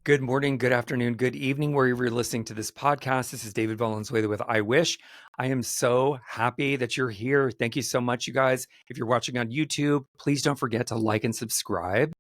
Good morning, good afternoon, good evening, wherever you're listening to this podcast. This is David Valenzuela with I Wish. I am so happy that you're here. Thank you so much, you guys. If you're watching on YouTube, please don't forget to like and subscribe.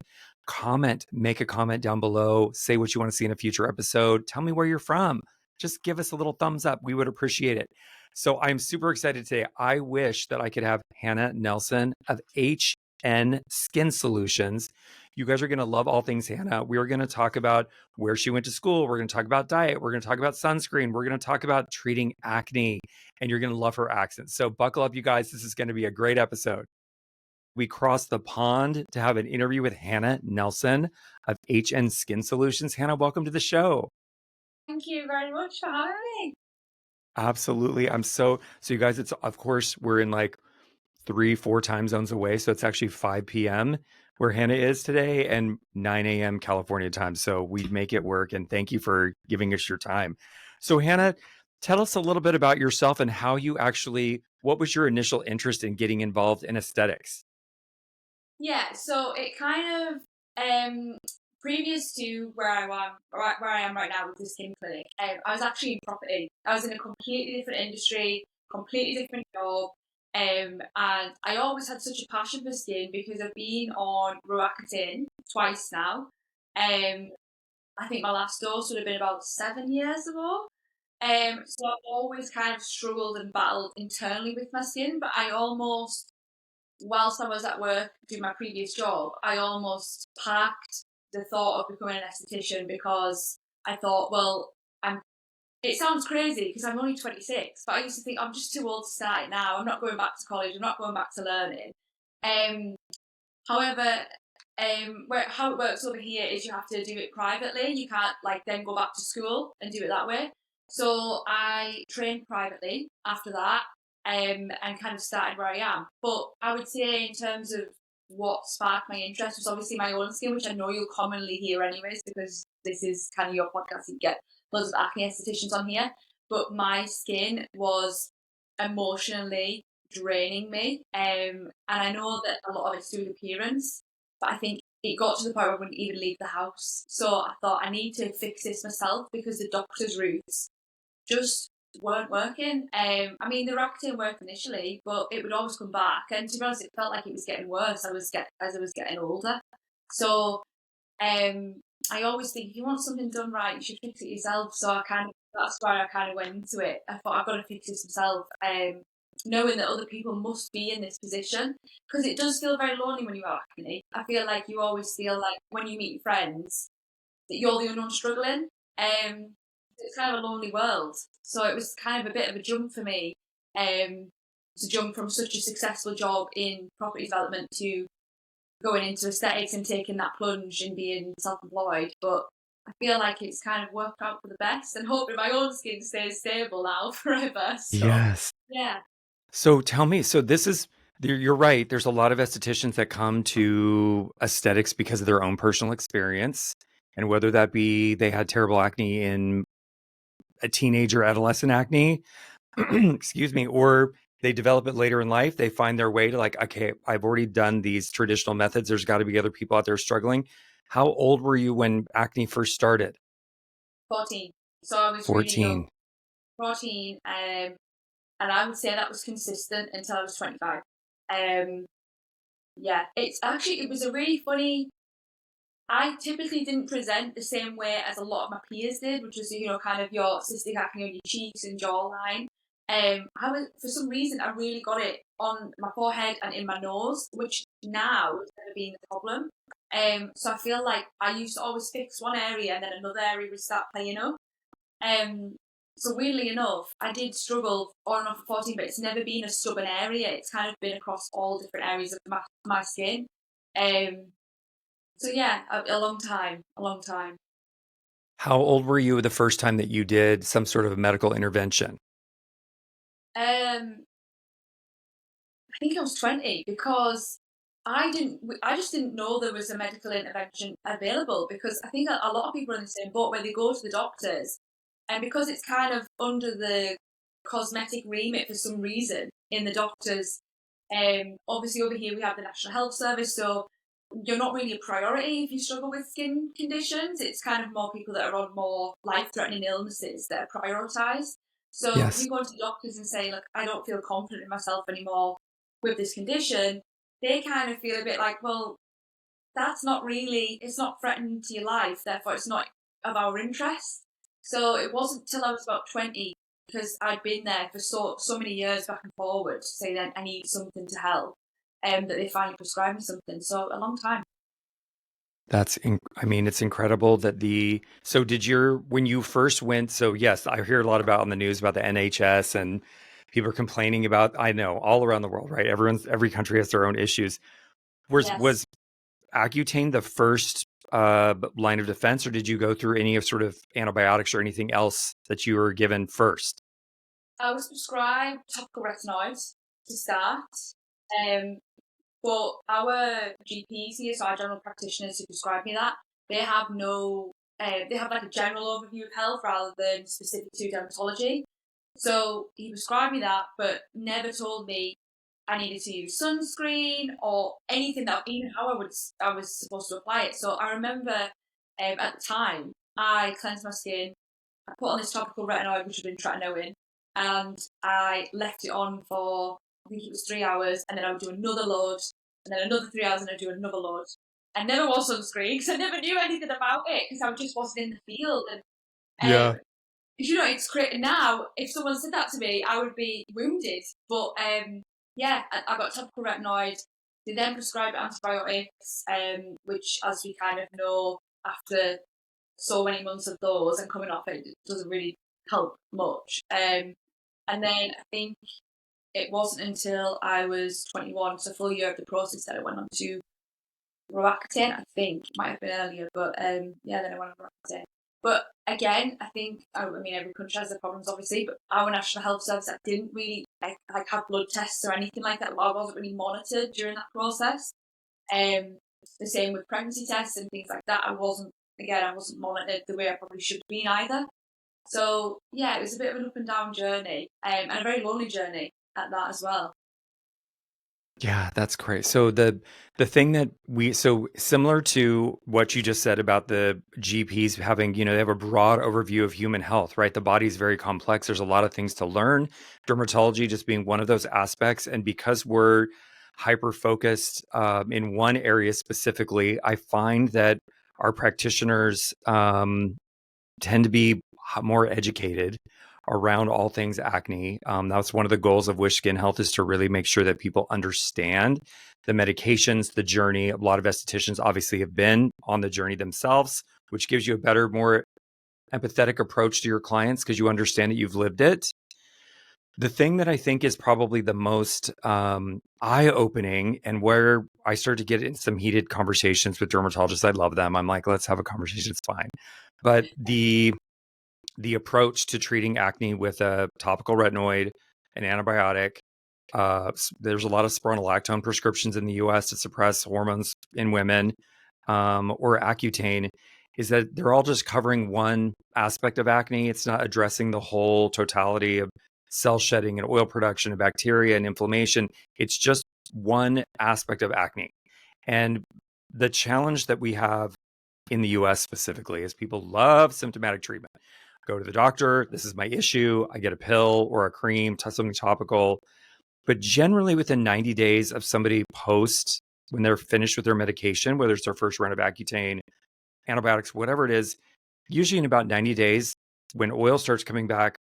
Comment, make a comment down below. Say what you want to see in a future episode. Tell me where you're from. Just give us a little thumbs up. We would appreciate it. So I'm super excited today. I wish that I could have Hannah Nelson of HN Skin Solutions. You guys are going to love all things Hannah. We are going to talk about where she went to school. We're going to talk about diet. We're going to talk about sunscreen. We're going to talk about treating acne, and you're going to love her accent. So buckle up, you guys. This is going to be a great episode. We crossed the pond to have an interview with Hannah Nelson of HN Skin Solutions. Hannah, welcome to the show. Thank you very much for having me. Absolutely. So you guys, it's of course we're in like 3-4 time zones away. So it's actually 5 p.m. where Hannah is today and 9 a.m. California time. So we make it work. And thank you for giving us your time. So Hannah, tell us a little bit about yourself and how you actually, what was your initial interest in getting involved in aesthetics? Yeah, so it kind of previous to where I am right now with the skin clinic, I was actually in property. I was in a completely different industry, completely different job, and I always had such a passion for skin because I've been on Roaccutane twice now. I think my last dose would have been about 7 years ago. So I've always kind of struggled and battled internally with my skin, but I almost, whilst I was at work doing my previous job, I almost parked the thought of becoming an esthetician because I thought, well, I'm. It sounds crazy because I'm only 26, but I used to think I'm just too old to start it now. I'm not going back to college. I'm not going back to learning. Um, However, how it works over here is you have to do it privately. You can't like then go back to school and do it that way. So I trained privately after that, and kind of started where I am. But I would say in terms of what sparked my interest was obviously my own skin, which I know you'll commonly hear anyways because this is kind of your podcast. You get loads of acne estheticians on here, but my skin was emotionally draining me. And I know that a lot of it's to do with appearance, but I think it got to the point where I wouldn't even leave the house. So I thought I need to fix this myself because the doctor's routes just weren't working. I mean, the Roaccutane worked initially, but it would always come back. And to be honest, it felt like it was getting worse. As I was getting older. So I always think if you want something done right, you should fix it yourself. So that's why I kind of went into it. I thought I've got to fix this myself. Knowing that other people must be in this position because it does feel very lonely when you have acne. I feel like you always feel like when you meet friends that you're the only one struggling. It's kind of a lonely world. So it was kind of a bit of a jump for me to jump from such a successful job in property development to going into aesthetics and taking that plunge and being self-employed. But I feel like it's kind of worked out for the best and hoping my own skin stays stable now forever. So Yes. yeah. So tell me, so this is, you're right. There's a lot of estheticians that come to aesthetics because of their own personal experience. And whether that be they had terrible acne in a teenager, adolescent acne, excuse me, or they develop it later in life, they find their way to like, okay, I've already done these traditional methods. There's got to be other people out there struggling. How old were you when acne first started? 14. So I was really young. 14. 14. And I would say that was consistent until I was 25. Um, yeah, it was a really funny. I typically didn't present the same way as a lot of my peers did, which was, kind of your cystic acne on your cheeks and jawline. For some reason, I really got it on my forehead and in my nose, which now has never been a problem. So I feel like I used to always fix one area and then another area would start playing up. Um, so weirdly enough, I did struggle on and off for 14, but it's never been a stubborn area. It's kind of been across all different areas of my skin. Um, so yeah, a long time, a long time. How old were you the first time that you did some sort of medical intervention? Um, I think I was 20 because I just didn't know there was a medical intervention available because I think a lot of people are in the same boat where they go to the doctors and because it's kind of under the cosmetic remit for some reason in the doctors. Obviously over here we have the National Health Service, so you're not really a priority if you struggle with skin conditions. It's kind of more people that are on more life-threatening illnesses that are prioritised. So if Yes. you go to doctors and say, look, I don't feel confident in myself anymore with this condition, they kind of feel a bit like, well, that's not really, it's not threatening to your life, therefore it's not of our interest. So it wasn't till I was about 20, because I'd been there for so many years back and forward, to say that I need something to help, that they finally prescribed me something. So a long time. I mean, it's incredible that so when you first went, so yes, I hear a lot about on the news about the NHS and people are complaining about, I know, all around the world, right? Every country has their own issues. Yes. Was Accutane the first line of defense, or did you go through any of sort of antibiotics or anything else that you were given first? I was prescribed topical retinoids to start, um, but our GPs here, so our general practitioners who prescribe me that, they have no, they have like a general overview of health rather than specific to dermatology. So he prescribed me that, but never told me I needed to use sunscreen or anything that even how I was supposed to apply it. So I remember at the time I cleansed my skin. I put on this topical retinoid, which had been tretinoin, and I left it on for I think it was 3 hours, and then I would do another load, and then another 3 hours, and I'd do another load. I never wore sunscreen because I never knew anything about it because I just wasn't in the field. And Yeah. you know, it's great now. If someone said that to me, I would be wounded. But yeah, I got topical retinoid. They then prescribed antibiotics, which, as we kind of know, after so many months of those and coming off it, doesn't really help much. And then I think it wasn't until I was 21, so full year of the process, that I went on to Roaccutane. I think it might have been earlier, but yeah, then I went on Roaccutane. But again, I think I mean every country has their problems, obviously. But our National Health Service, I didn't really like have blood tests or anything like that. I wasn't really monitored during that process. Um, the same with pregnancy tests and things like that. I wasn't monitored the way I probably should have been either. So yeah, it was a bit of an up and down journey, and a very lonely journey at that as well. Yeah, that's great. So the thing that so similar to what you just said about the GPs having, they have a broad overview of human health, right? The body is very complex. There's a lot of things to learn. Dermatology just being one of those aspects, and because we're hyper focused in one area specifically, I find that our practitioners tend to be more educated around all things acne. That's one of the goals of Wish Skin Health, is to really make sure that people understand the medications, the journey. A lot of estheticians obviously have been on the journey themselves, which gives you a better, more empathetic approach to your clients because you understand that you've lived it. The thing that I think is probably the most eye-opening, and where I start to get in some heated conversations with dermatologists, I love them. I'm like, let's have a conversation. It's fine. But the approach to treating acne with a topical retinoid, an antibiotic. There's a lot of spironolactone prescriptions in the US to suppress hormones in women, or Accutane, is that they're all just covering one aspect of acne. It's not addressing the whole totality of cell shedding and oil production and bacteria and inflammation. It's just one aspect of acne. And the challenge that we have in the US specifically is people love symptomatic treatment. Go to the doctor, this is my issue, I get a pill or a cream, something topical. But generally within 90 days of somebody when they're finished with their medication, whether it's their first round of Accutane, antibiotics, whatever it is, usually in about 90 days, when oil starts coming back,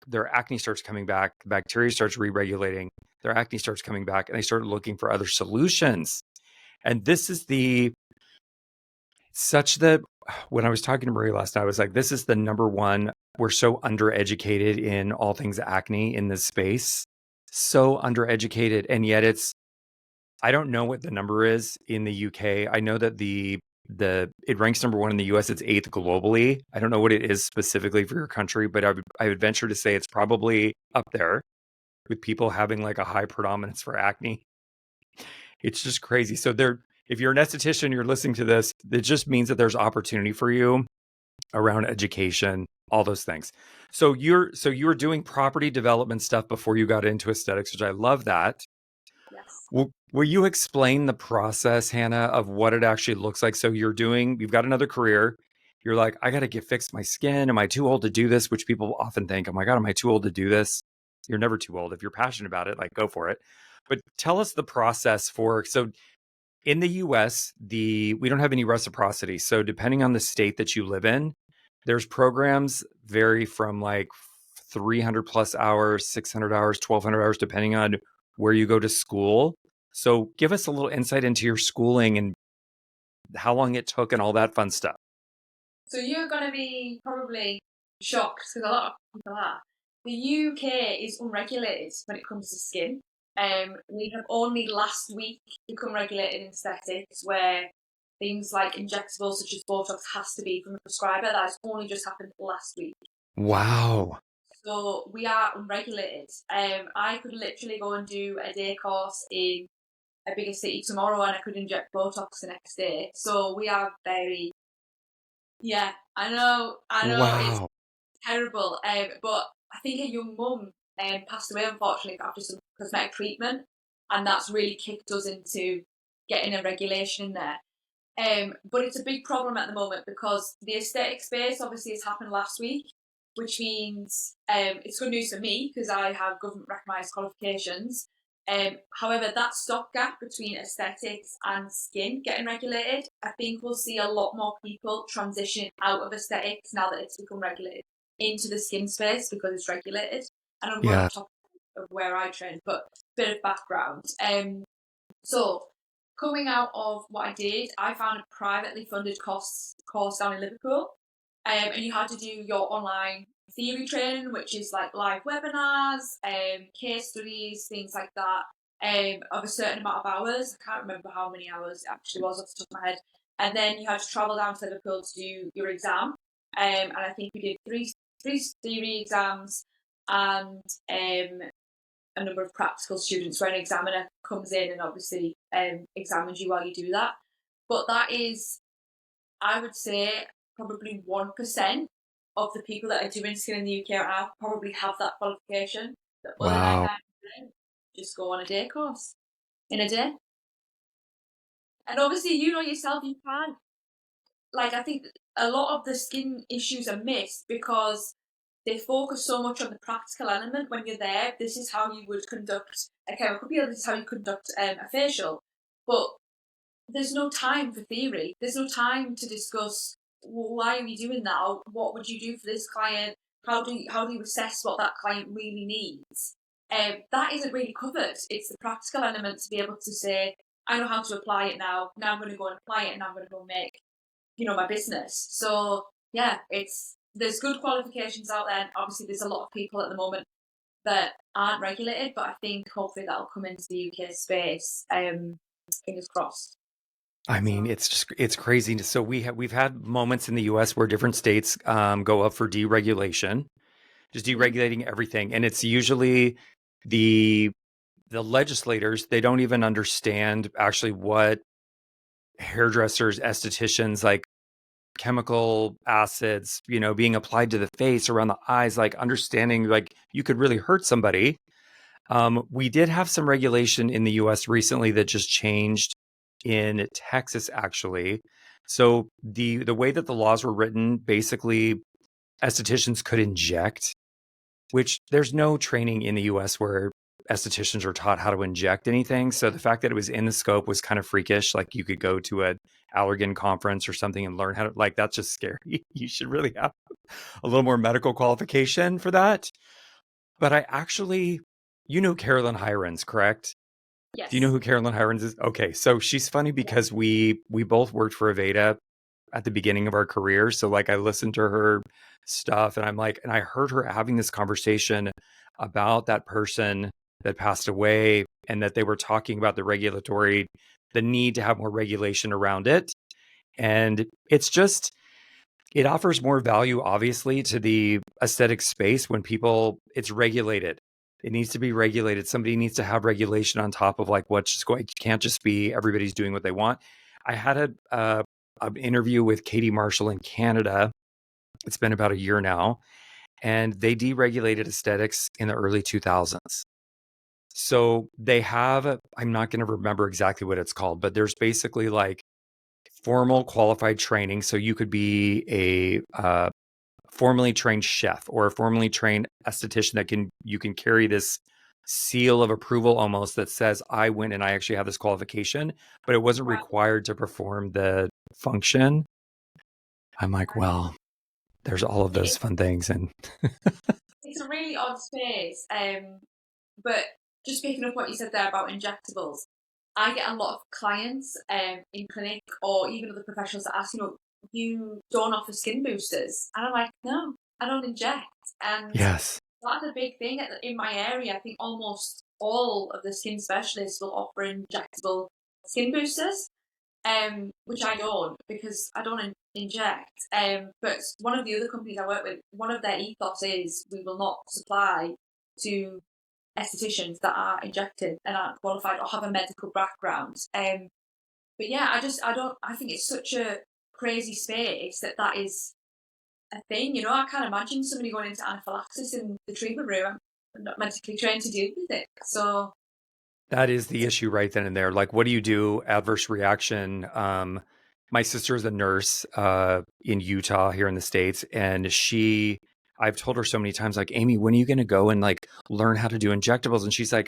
their acne starts coming back, the bacteria starts re-regulating, their acne starts coming back, and they start looking for other solutions. And this is when I was talking to Marie last night, I was like, this is the number one. We're so undereducated in all things acne in this space. So undereducated. And yet I don't know what the number is in the UK. I know that it ranks number one in the US. It's eighth globally. I don't know what it is specifically for your country, but I would venture to say it's probably up there with people having like a high predominance for acne. It's just crazy. So if you're an esthetician, you're listening to this, it just means that there's opportunity for you around education, all those things. So you were doing property development stuff before you got into aesthetics, which I love that. Yes. Will you explain the process, Hannah, of what it actually looks like? So you've got another career. You're like, I got to get fix my skin. Am I too old to do this? Which people often think, oh my God, am I too old to do this? You're never too old. If you're passionate about it, like go for it. But tell us the process so in the US, we don't have any reciprocity. So depending on the state that you live in, there's programs vary from like 300 plus hours, 600 hours, 1200 hours, depending on where you go to school. So give us a little insight into your schooling and how long it took and all that fun stuff. So you're going to be probably shocked because a lot of people are. The UK is unregulated when it comes to skin. We have only last week become regulated in aesthetics, where things like injectables such as Botox has to be from a prescriber. That has only just happened last week. Wow. So we are unregulated. I could literally go and do a day course in a bigger city tomorrow, and I could inject Botox the next day. So we are very, yeah, I know, it's Wow. terrible. But I think a young mum passed away unfortunately after some cosmetic treatment, and that's really kicked us into getting a regulation in there. But it's a big problem at the moment because the aesthetic space obviously has happened last week, which means it's good news for me because I have government recognised qualifications. However, that stopgap between aesthetics and skin getting regulated, I think we'll see a lot more people transitioning out of aesthetics now that it's become regulated into the skin space because it's regulated. And I'm going Yeah. off topic of where I trained, but a bit of background. So coming out of what I did, I found a privately funded course down in Liverpool, and you had to do your online theory training, which is like live webinars, case studies, things like that, of a certain amount of hours. I can't remember how many hours it actually was off the top of my head. And then you had to travel down to Liverpool to do your exam, and I think we did three theory exams and a number of practical students where an examiner comes in and obviously examines you while you do that. But that is, I would say, probably 1% of the people that are doing skin in the UK right now probably have that qualification. The other Wow. 99% just go on a day course in a day. And obviously, you know yourself, you can't. Like, I think a lot of the skin issues are missed because they focus so much on the practical element when you're there. This is how you would conduct a chemical peel, this is how you conduct a facial. But there's no time for theory. There's no time to discuss, well, why are you doing that? Or what would you do for this client? How do you assess what that client really needs? That isn't really covered. It's the practical element to be able to say, I know how to apply it now. Now I'm going to go and apply it, and I'm going to go make my business. So yeah, there's good qualifications out there. And obviously, there's a lot of people at the moment that aren't regulated, but I think hopefully that'll come into the UK space. Fingers crossed. I mean, So it's crazy. So we've had moments in the US where different states go up for deregulation, just deregulating everything. And it's usually the legislators, they don't even understand actually what hairdressers, estheticians, like chemical acids, being applied to the face, around the eyes, like understanding like you could really hurt somebody. We did have some regulation in the US recently that just changed in Texas, actually. So the way that the laws were written, basically estheticians could inject, which there's no training in the US where estheticians are taught how to inject anything. So the fact that it was in the scope was kind of freakish. Like you could go to a Allergan conference or something and learn how to, like, that's just scary. You should really have a little more medical qualification for that. But I actually, Carolyn Hirons, correct? Do you know yes, who Carolyn Hirons is? Okay, so she's funny because we both worked for Aveda at the beginning of our career. So like I listened to her stuff and I'm like, and I heard her having this conversation about that person that passed away and that they were talking about the need to have more regulation around it. And it offers more value, obviously, to the aesthetic space when it's regulated. It needs to be regulated. Somebody needs to have regulation on top of like what's just going. It can't just be everybody's doing what they want. I had an interview with Katie Marshall in Canada. It's been about a year now, and they deregulated aesthetics in the early 2000s. So they have, I'm not going to remember exactly what it's called, but there's basically like formal qualified training. So you could be a formally trained chef or a formally trained esthetician that you can carry this seal of approval almost that says I went and I actually have this qualification, but it wasn't Right. required to perform the function. I'm like, well, there's all of those It, fun things. And it's a really odd space. But just picking up what you said there about injectables, I get a lot of clients in clinic or even other professionals that ask, you don't offer skin boosters. And I'm like, no, I don't inject. And yes, that's a big thing in my area. I think almost all of the skin specialists will offer injectable skin boosters, which I don't because I don't inject. But one of the other companies I work with, one of their ethos is we will not supply to estheticians that are injected and aren't qualified or have a medical background. But yeah, I think it's such a crazy space that is a thing. I can't imagine somebody going into anaphylaxis in the treatment room. I'm not medically trained to deal with it. So that is the issue right then and there. Like, what do you do? Adverse reaction. My sister is a nurse in Utah here in the States, and I've told her so many times, like, Amy, when are you going to go and like learn how to do injectables? And she's like,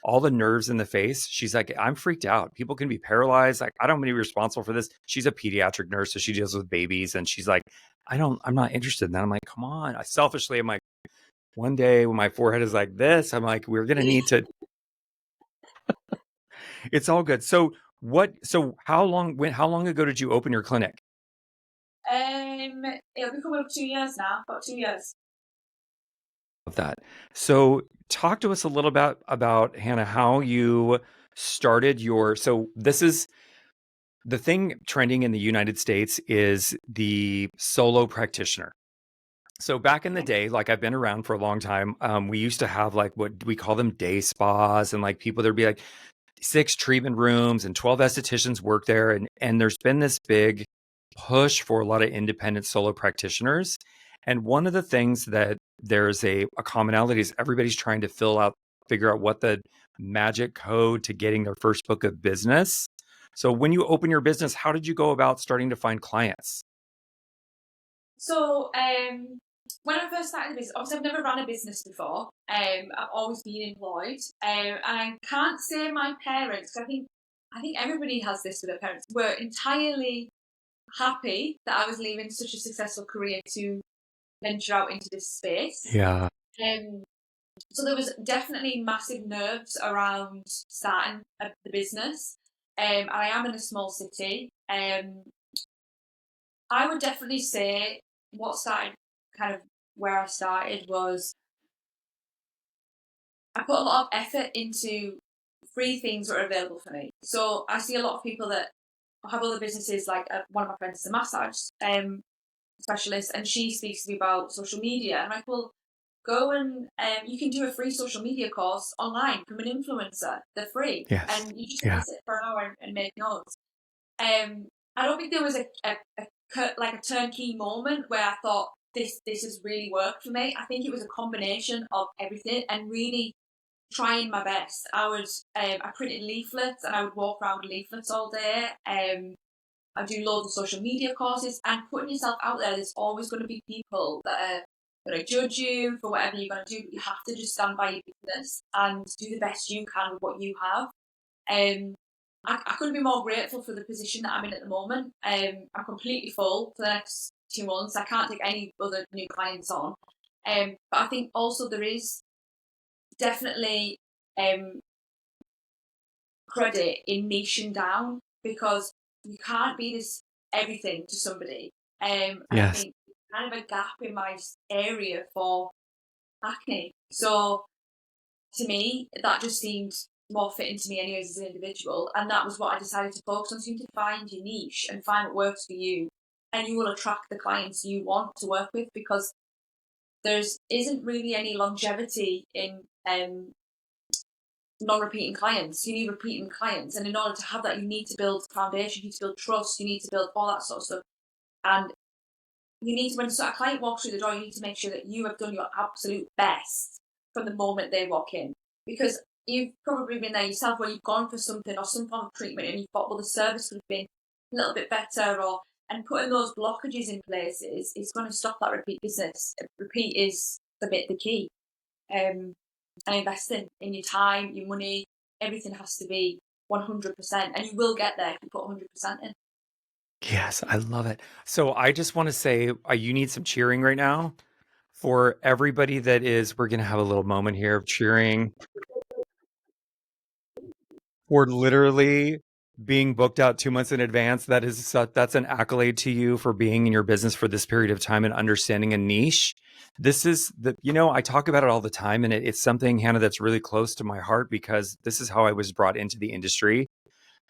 all the nerves in the face. She's like, I'm freaked out. People can be paralyzed. Like, I don't want to be responsible for this. She's a pediatric nurse, so she deals with babies, and she's like, I'm not interested in that. I'm like, come on. I'm like, one day when my forehead is like this, I'm like, we're going to need to, it's all good. So how long ago did you open your clinic? it'll be coming up 2 years now, about 2 years. Of that. So talk to us a little bit about Hannah, how you started so this is the thing trending in the United States is the solo practitioner. So back in the day, like I've been around for a long time, we used to have like what we call them day spas, and like people there'd be like 6 treatment rooms and 12 estheticians work there. And there's been this big push for a lot of independent solo practitioners. And one of the things that there's a commonality is everybody's trying to figure out what the magic code to getting their first book of business. So when you open your business, how did you go about starting to find clients? So when I first started the business, obviously I've never run a business before. I've always been employed, and I can't say my parents. 'Cause I think everybody has this with their parents. Were entirely happy that I was leaving such a successful career to venture out into this space. Yeah. Um, so there was definitely massive nerves around starting the business. I am in a small city. I would definitely say what started kind of where I started was I put a lot of effort into free things that are available for me. So I see a lot of people that have other businesses, like one of my friends is a massage specialist, and she speaks to me about social media. And I'm like, well, go and you can do a free social media course online from an influencer. They're free, Yes. and you just Yeah. sit for an hour and make notes. I don't think there was like a turnkey moment where I thought this has really worked for me. I think it was a combination of everything and really trying my best. I printed leaflets and I would walk around with leaflets all day. I do loads of social media courses and putting yourself out there. There's always going to be people that are going to judge you for whatever you're going to do. But you have to just stand by your business and do the best you can with what you have. Um, I couldn't be more grateful for the position that I'm in at the moment. I'm completely full for the next 2 months. I can't take any other new clients on. But I think also there is definitely um, credit in niching down because you can't be this everything to somebody. And I Yes. think kind of a gap in my area for acne. So to me, that just seemed more fitting to me anyways as an individual. And that was what I decided to focus on. So you need to find your niche and find what works for you. And you will attract the clients you want to work with because there's isn't really any longevity in non-repeating clients. You need repeating clients. And in order to have that, you need to build foundation, you need to build trust, you need to build all that sort of stuff. And you need to, when a client walks through the door, you need to make sure that you have done your absolute best from the moment they walk in. Because you've probably been there yourself where you've gone for something or some form of treatment and you've thought, well, the service could have been a little bit better, or and putting those blockages in place is going to stop that repeat business. Repeat is the key. And investing in your time, your money, everything has to be 100%, and you will get there if you put 100% in. Yes, I love it. So I just want to say you need some cheering right now for everybody that is. We're going to have a little moment here of cheering for literally being booked out 2 months in advance. That's an accolade to you for being in your business for this period of time and understanding a niche. This is I talk about it all the time, and it's something, Hannah, that's really close to my heart because this is how I was brought into the industry,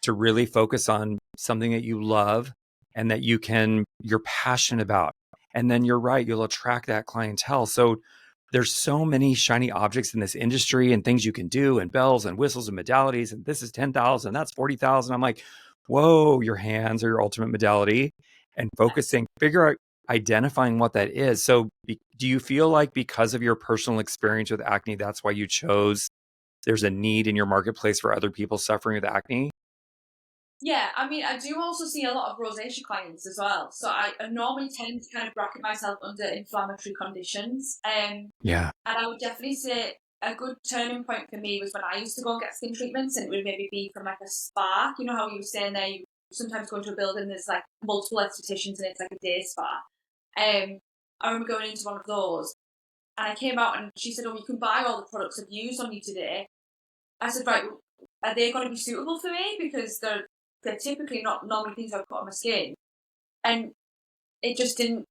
to really focus on something that you love and that you're passionate about. And then you're right, you'll attract that clientele. So there's so many shiny objects in this industry and things you can do and bells and whistles and modalities. And this is 10,000, that's 40,000. I'm like, whoa, your hands are your ultimate modality, and figure out identifying what that is. So do you feel like because of your personal experience with acne, that's why you chose, there's a need in your marketplace for other people suffering with acne? Yeah, I mean, I do also see a lot of rosacea clients as well. So I normally tend to kind of bracket myself under inflammatory conditions. Yeah. And I would definitely say a good turning point for me was when I used to go and get skin treatments, and it would maybe be from like a spa. You know how you were saying there, you sometimes go into a building, there's like multiple estheticians and it's like a day spa. I remember going into one of those, and I came out and she said, "Oh, you can buy all the products I've used on you today." I said, "Right, are they going to be suitable for me? Because they're typically not normally things I put on my skin." And it just didn't,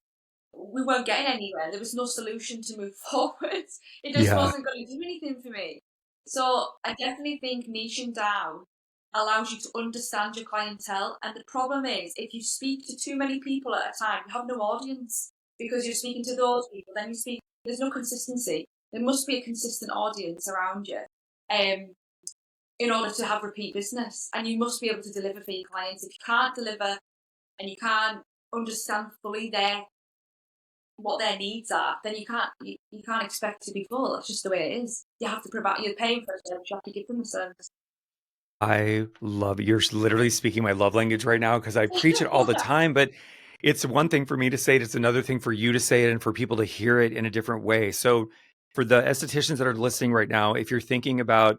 we weren't getting anywhere. There was no solution to move forwards. It just Yeah. wasn't going to do anything for me. So I definitely think niching down allows you to understand your clientele. And the problem is, if you speak to too many people at a time, you have no audience because you're speaking to those people. Then you speak. There's no consistency. There must be a consistent audience around you, in order to have repeat business. And you must be able to deliver for your clients. If you can't deliver and you can't understand fully what their needs are, then you can't expect to be full. That's just the way it is. You have to provide. You're paying for a service. You have to give them a service. I love it. You're literally speaking my love language right now because I preach it all the time, but it's one thing for me to say it, it's another thing for you to say it and for people to hear it in a different way. So for the estheticians that are listening right now, if you're thinking about,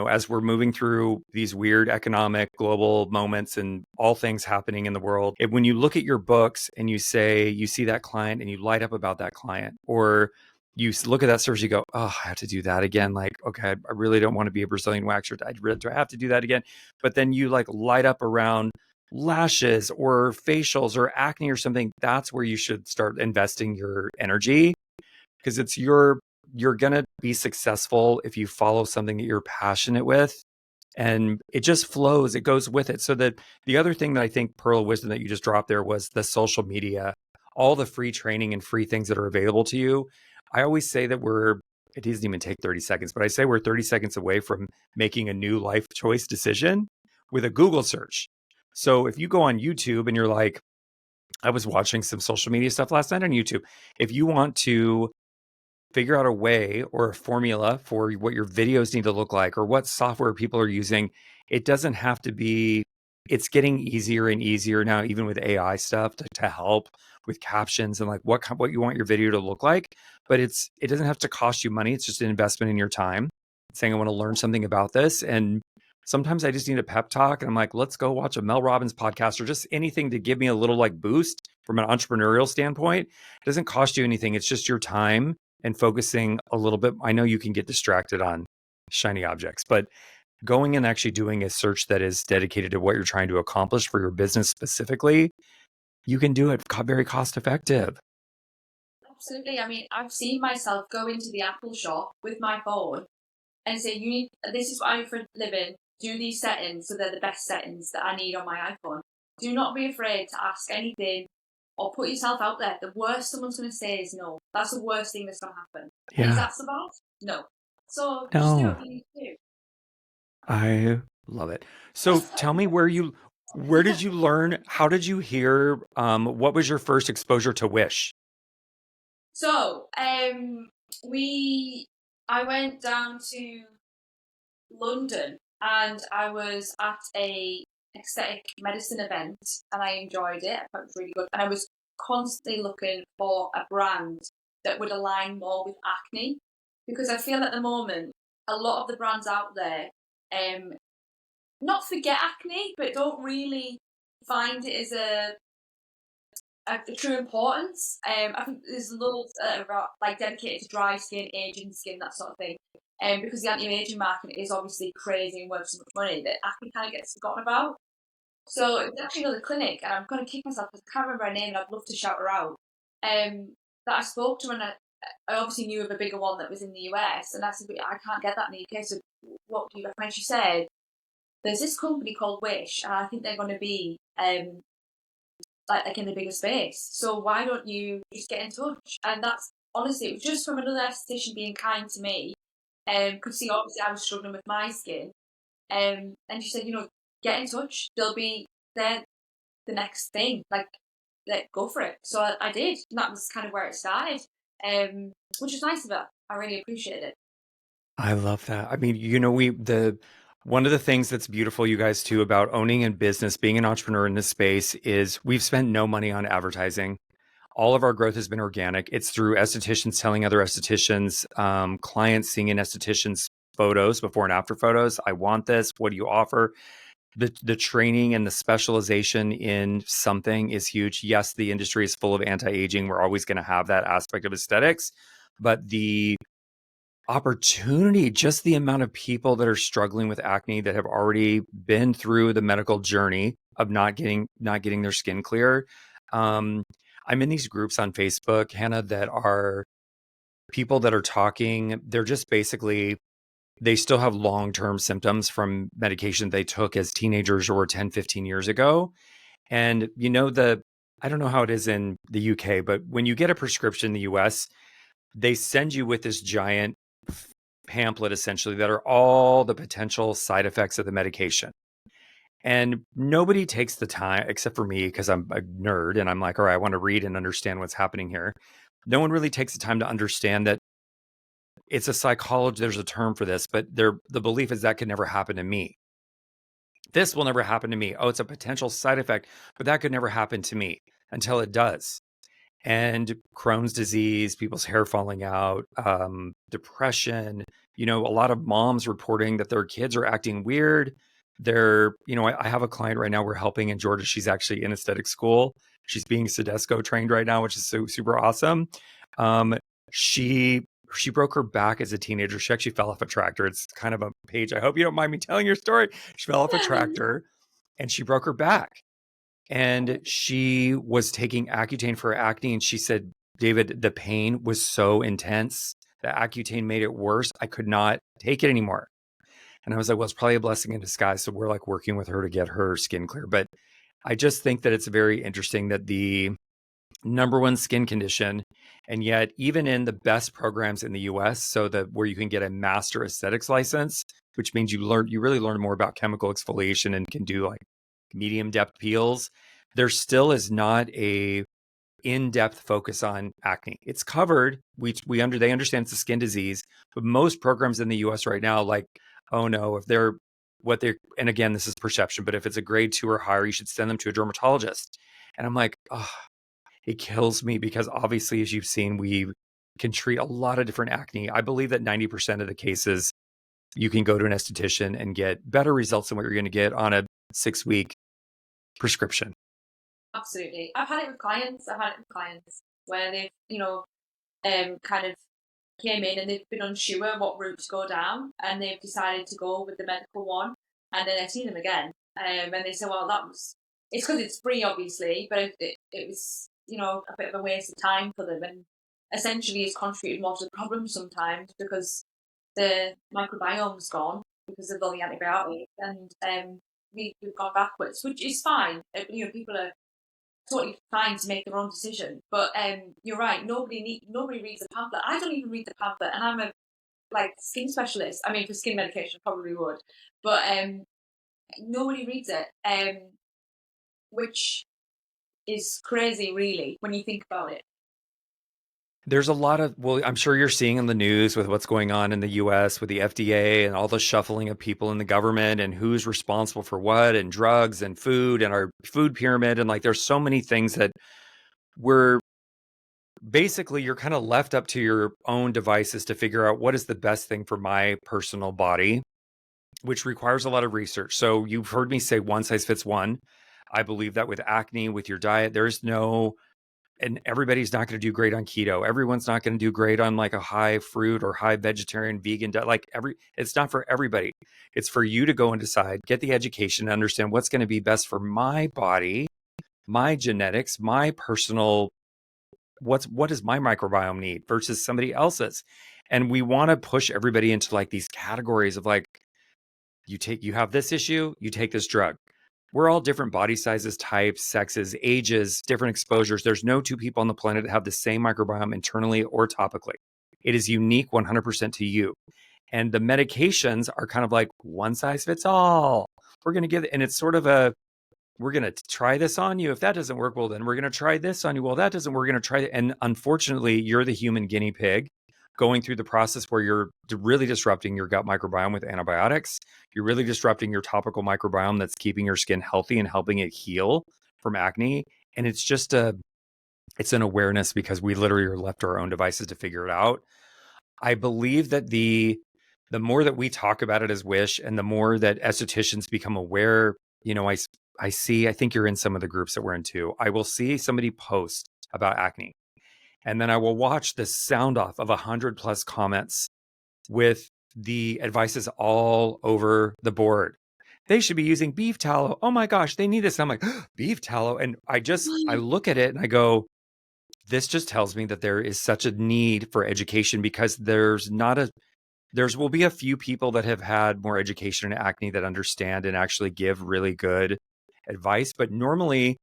as we're moving through these weird economic global moments and all things happening in the world, when you look at your books and you see that client and you light up about that client, or you look at that service, you go, oh, I have to do that again. Like, okay, I really don't want to be a Brazilian waxer. Do I have to do that again? But then you like light up around lashes or facials or acne or something. That's where you should start investing your energy, because you're going to be successful if you follow something that you're passionate with, and it just flows, it goes with it. So that the other thing that I think, pearl of wisdom, that you just dropped there was the social media, all the free training and free things that are available to you. I always say that it doesn't even take 30 seconds, but I say we're 30 seconds away from making a new life choice decision with a Google search. So if you go on YouTube and you're like, I was watching some social media stuff last night on YouTube. If you want to figure out a way or a formula for what your videos need to look like or what software people are using, it doesn't have to be, it's getting easier and easier now, even with AI stuff to help with captions and like what you want your video to look like. But it doesn't have to cost you money. It's just an investment in your time. Saying I want to learn something about this. And sometimes I just need a pep talk. And I'm like, let's go watch a Mel Robbins podcast or just anything to give me a little like boost from an entrepreneurial standpoint. It doesn't cost you anything. It's just your time and focusing a little bit. I know you can get distracted on shiny objects, but going and actually doing a search that is dedicated to what you're trying to accomplish for your business specifically, you can do it very cost effective. Absolutely. I mean, I've seen myself go into the Apple shop with my phone and say, "You need this is what I do for a living. Do these settings so they're the best settings that I need on my iPhone." Do not be afraid to ask anything or put yourself out there. The worst someone's going to say is no. That's the worst thing that's going to happen. And is Yeah. that so bad? No. So just do No, what you need to do. I love it. So tell me where did you learn? How did you hear? What was your first exposure to Wish? So, I went down to London, and I was at a aesthetic medicine event, and I enjoyed it. I thought it was really good, and I was constantly looking for a brand that would align more with acne, because I feel at the moment a lot of the brands out there, um, not forget acne, but don't really find it as a true importance. I think there's loads that are like dedicated to dry skin, aging skin, that sort of thing. Because the anti-aging market is obviously crazy and worth so much money, that acne kind of gets forgotten about. So it was actually another clinic, and I'm going to kick myself because I can't remember her name, and I'd love to shout her out. That I spoke to, and I obviously knew of a bigger one that was in the US, and I said, I can't get that in the UK, so what do you recommend? She said, there's this company called Wish, and I think they're going to be like in the bigger space. So why don't you just get in touch? And that's honestly, it was just from another esthetician being kind to me. Could see obviously I was struggling with my skin. And she said, get in touch. They'll be there the next thing. Like go for it. So I did. And that was kind of where it started. Which was nice of her. I really appreciated it. I love that. I mean, one of the things that's beautiful, you guys, too, about owning in business, being an entrepreneur in this space is we've spent no money on advertising. All of our growth has been organic. It's through estheticians telling other estheticians, clients seeing an esthetician's photos, before and after photos. I want this. What do you offer? The training and the specialization in something is huge. Yes, the industry is full of anti-aging. We're always going to have that aspect of aesthetics, but the opportunity, just the amount of people that are struggling with acne that have already been through the medical journey of not getting their skin clear. I'm in these groups on Facebook, Hannah, that are people that are talking. They're just basically, they still have long-term symptoms from medication they took as teenagers or 10, 15 years ago. And I don't know how it is in the UK, but when you get a prescription in the US, they send you with this giant pamphlet essentially that are all the potential side effects of the medication. And nobody takes the time, except for me, because I'm a nerd and I'm like, all right, I want to read and understand what's happening here. No one really takes the time to understand that it's a psychology, there's a term for this, but the belief is that could never happen to me. This will never happen to me. Oh, it's a potential side effect, but that could never happen to me until it does. And Crohn's disease, people's hair falling out, depression, a lot of moms reporting that their kids are acting weird. I have a client right now we're helping in Georgia. She's actually in aesthetic school. She's being Sedesco trained right now, which is super awesome. She broke her back as a teenager. She actually fell off a tractor. It's kind of a page. I hope you don't mind me telling your story. She fell off a tractor and she broke her back. And she was taking Accutane for acne. And she said, David, the pain was so intense. The Accutane made it worse. I could not take it anymore. And I was like, well, it's probably a blessing in disguise. So we're like working with her to get her skin clear. But I just think that it's very interesting that the number one skin condition, and yet even in the best programs in the US, so that where you can get a master aesthetics license, which means you really learn more about chemical exfoliation and can do like medium depth peels, there still is not a in-depth focus on acne. It's covered. They understand it's a skin disease, but most programs in the US right now, like, oh no, if they're and again, this is perception, but if it's a grade 2 or higher, you should send them to a dermatologist. And I'm like, oh, it kills me because obviously, as you've seen, we can treat a lot of different acne. I believe that 90% of the cases you can go to an esthetician and get better results than what you're going to get on a 6-week prescription. Absolutely. I've had it with clients. Where they've, kind of came in and they've been unsure what route to go down, and they've decided to go with the medical one, and then I've seen them again, and they say, well, it's because it's free, obviously, but it was, a bit of a waste of time for them, and essentially it's contributed more to the problem sometimes because the microbiome's gone because of all the antibiotics, and we've gone backwards, which is fine. People are totally fine to make their own decision. But you're right. Nobody reads the pamphlet. I don't even read the pamphlet, and I'm a skin specialist. I mean, for skin medication, I probably would, but nobody reads it, which is crazy, really, when you think about it. There's a lot of, well, I'm sure you're seeing in the news with what's going on in the US with the FDA and all the shuffling of people in the government and who's responsible for what and drugs and food and our food pyramid. And like, there's so many things that we're basically, you're kind of left up to your own devices to figure out what is the best thing for my personal body, which requires a lot of research. So you've heard me say one size fits one. I believe that with acne, with your diet, there's no, and everybody's not going to do great on keto. Everyone's not going to do great on like a high fruit or high vegetarian vegan diet. Like it's not for everybody. It's for you to go and decide, get the education, understand what's going to be best for my body, my genetics, my personal, what does my microbiome need versus somebody else's. And we want to push everybody into like these categories of like, you have this issue, you take this drug. We're all different body sizes, types, sexes, ages, different exposures. There's no two people on the planet that have the same microbiome internally or topically. It is unique 100% to you. And the medications are kind of like one size fits all. We're going to give it, and it's sort of a, we're going to try this on you. If that doesn't work, well, then we're going to try this on you. Well, that doesn't, we're going to try it. And unfortunately, you're the human guinea pig going through the process where you're really disrupting your gut microbiome with antibiotics. You're really disrupting your topical microbiome that's keeping your skin healthy and helping it heal from acne. And it's just it's an awareness because we literally are left to our own devices to figure it out. I believe that the more that we talk about it as Wish and the more that estheticians become aware, I see, I think you're in some of the groups that we're into. I will see somebody post about acne. And then I will watch the sound off of 100+ comments with the advices all over the board. They should be using beef tallow. Oh my gosh, they need this. And I'm like, beef tallow. And I look at it and I go, this just tells me that there is such a need for education because there will be a few people that have had more education in acne that understand and actually give really good advice. But normally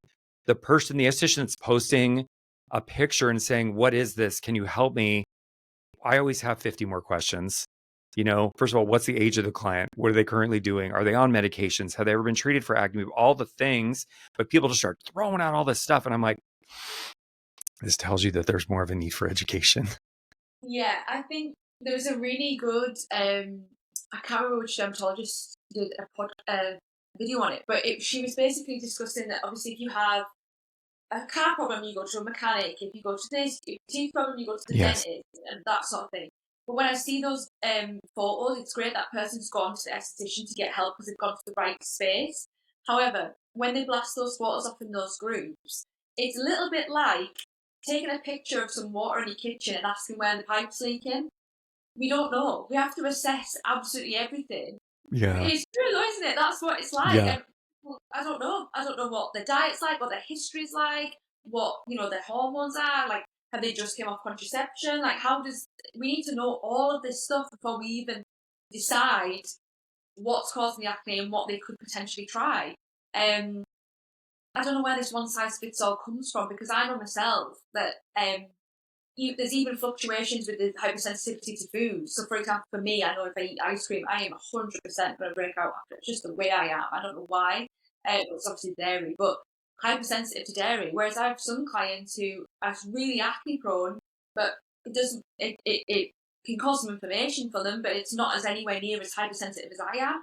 the esthetician that's posting a picture and saying, what is this? Can you help me? I always have 50 more questions. First of all, what's the age of the client? What are they currently doing? Are they on medications? Have they ever been treated for acne? All the things, but people just start throwing out all this stuff. And I'm like, this tells you that there's more of a need for education. Yeah, I think there was a really good I can't remember which dermatologist did a video on it, but she was basically discussing that obviously if you have a car problem, you go to a mechanic. If you go to this, if teeth problem, you go to the Yes. dentist, and that sort of thing. But when I see those photos, it's great that person's gone to the esthetician to get help because they've gone to the right space. However, when they blast those photos off in those groups, it's a little bit like taking a picture of some water in your kitchen and asking where the pipe's leaking. We don't know. We have to assess absolutely everything. Yeah. It's true though, isn't it? That's what it's like. Yeah. And I don't know. I don't know what their diet's like, what their history's like, what their hormones are. Like, have they just came off contraception? Like, how does we need to know all of this stuff before we even decide what's causing the acne and what they could potentially try. I don't know where this one size fits all comes from because I know myself that there's even fluctuations with the hypersensitivity to food. So, for example, for me, I know if I eat ice cream, I am 100% going to break out after. It's just the way I am. I don't know why. It's obviously dairy, but hypersensitive to dairy. Whereas I have some clients who are really acne prone, but it doesn't. It can cause some inflammation for them, but it's not as anywhere near as hypersensitive as I am.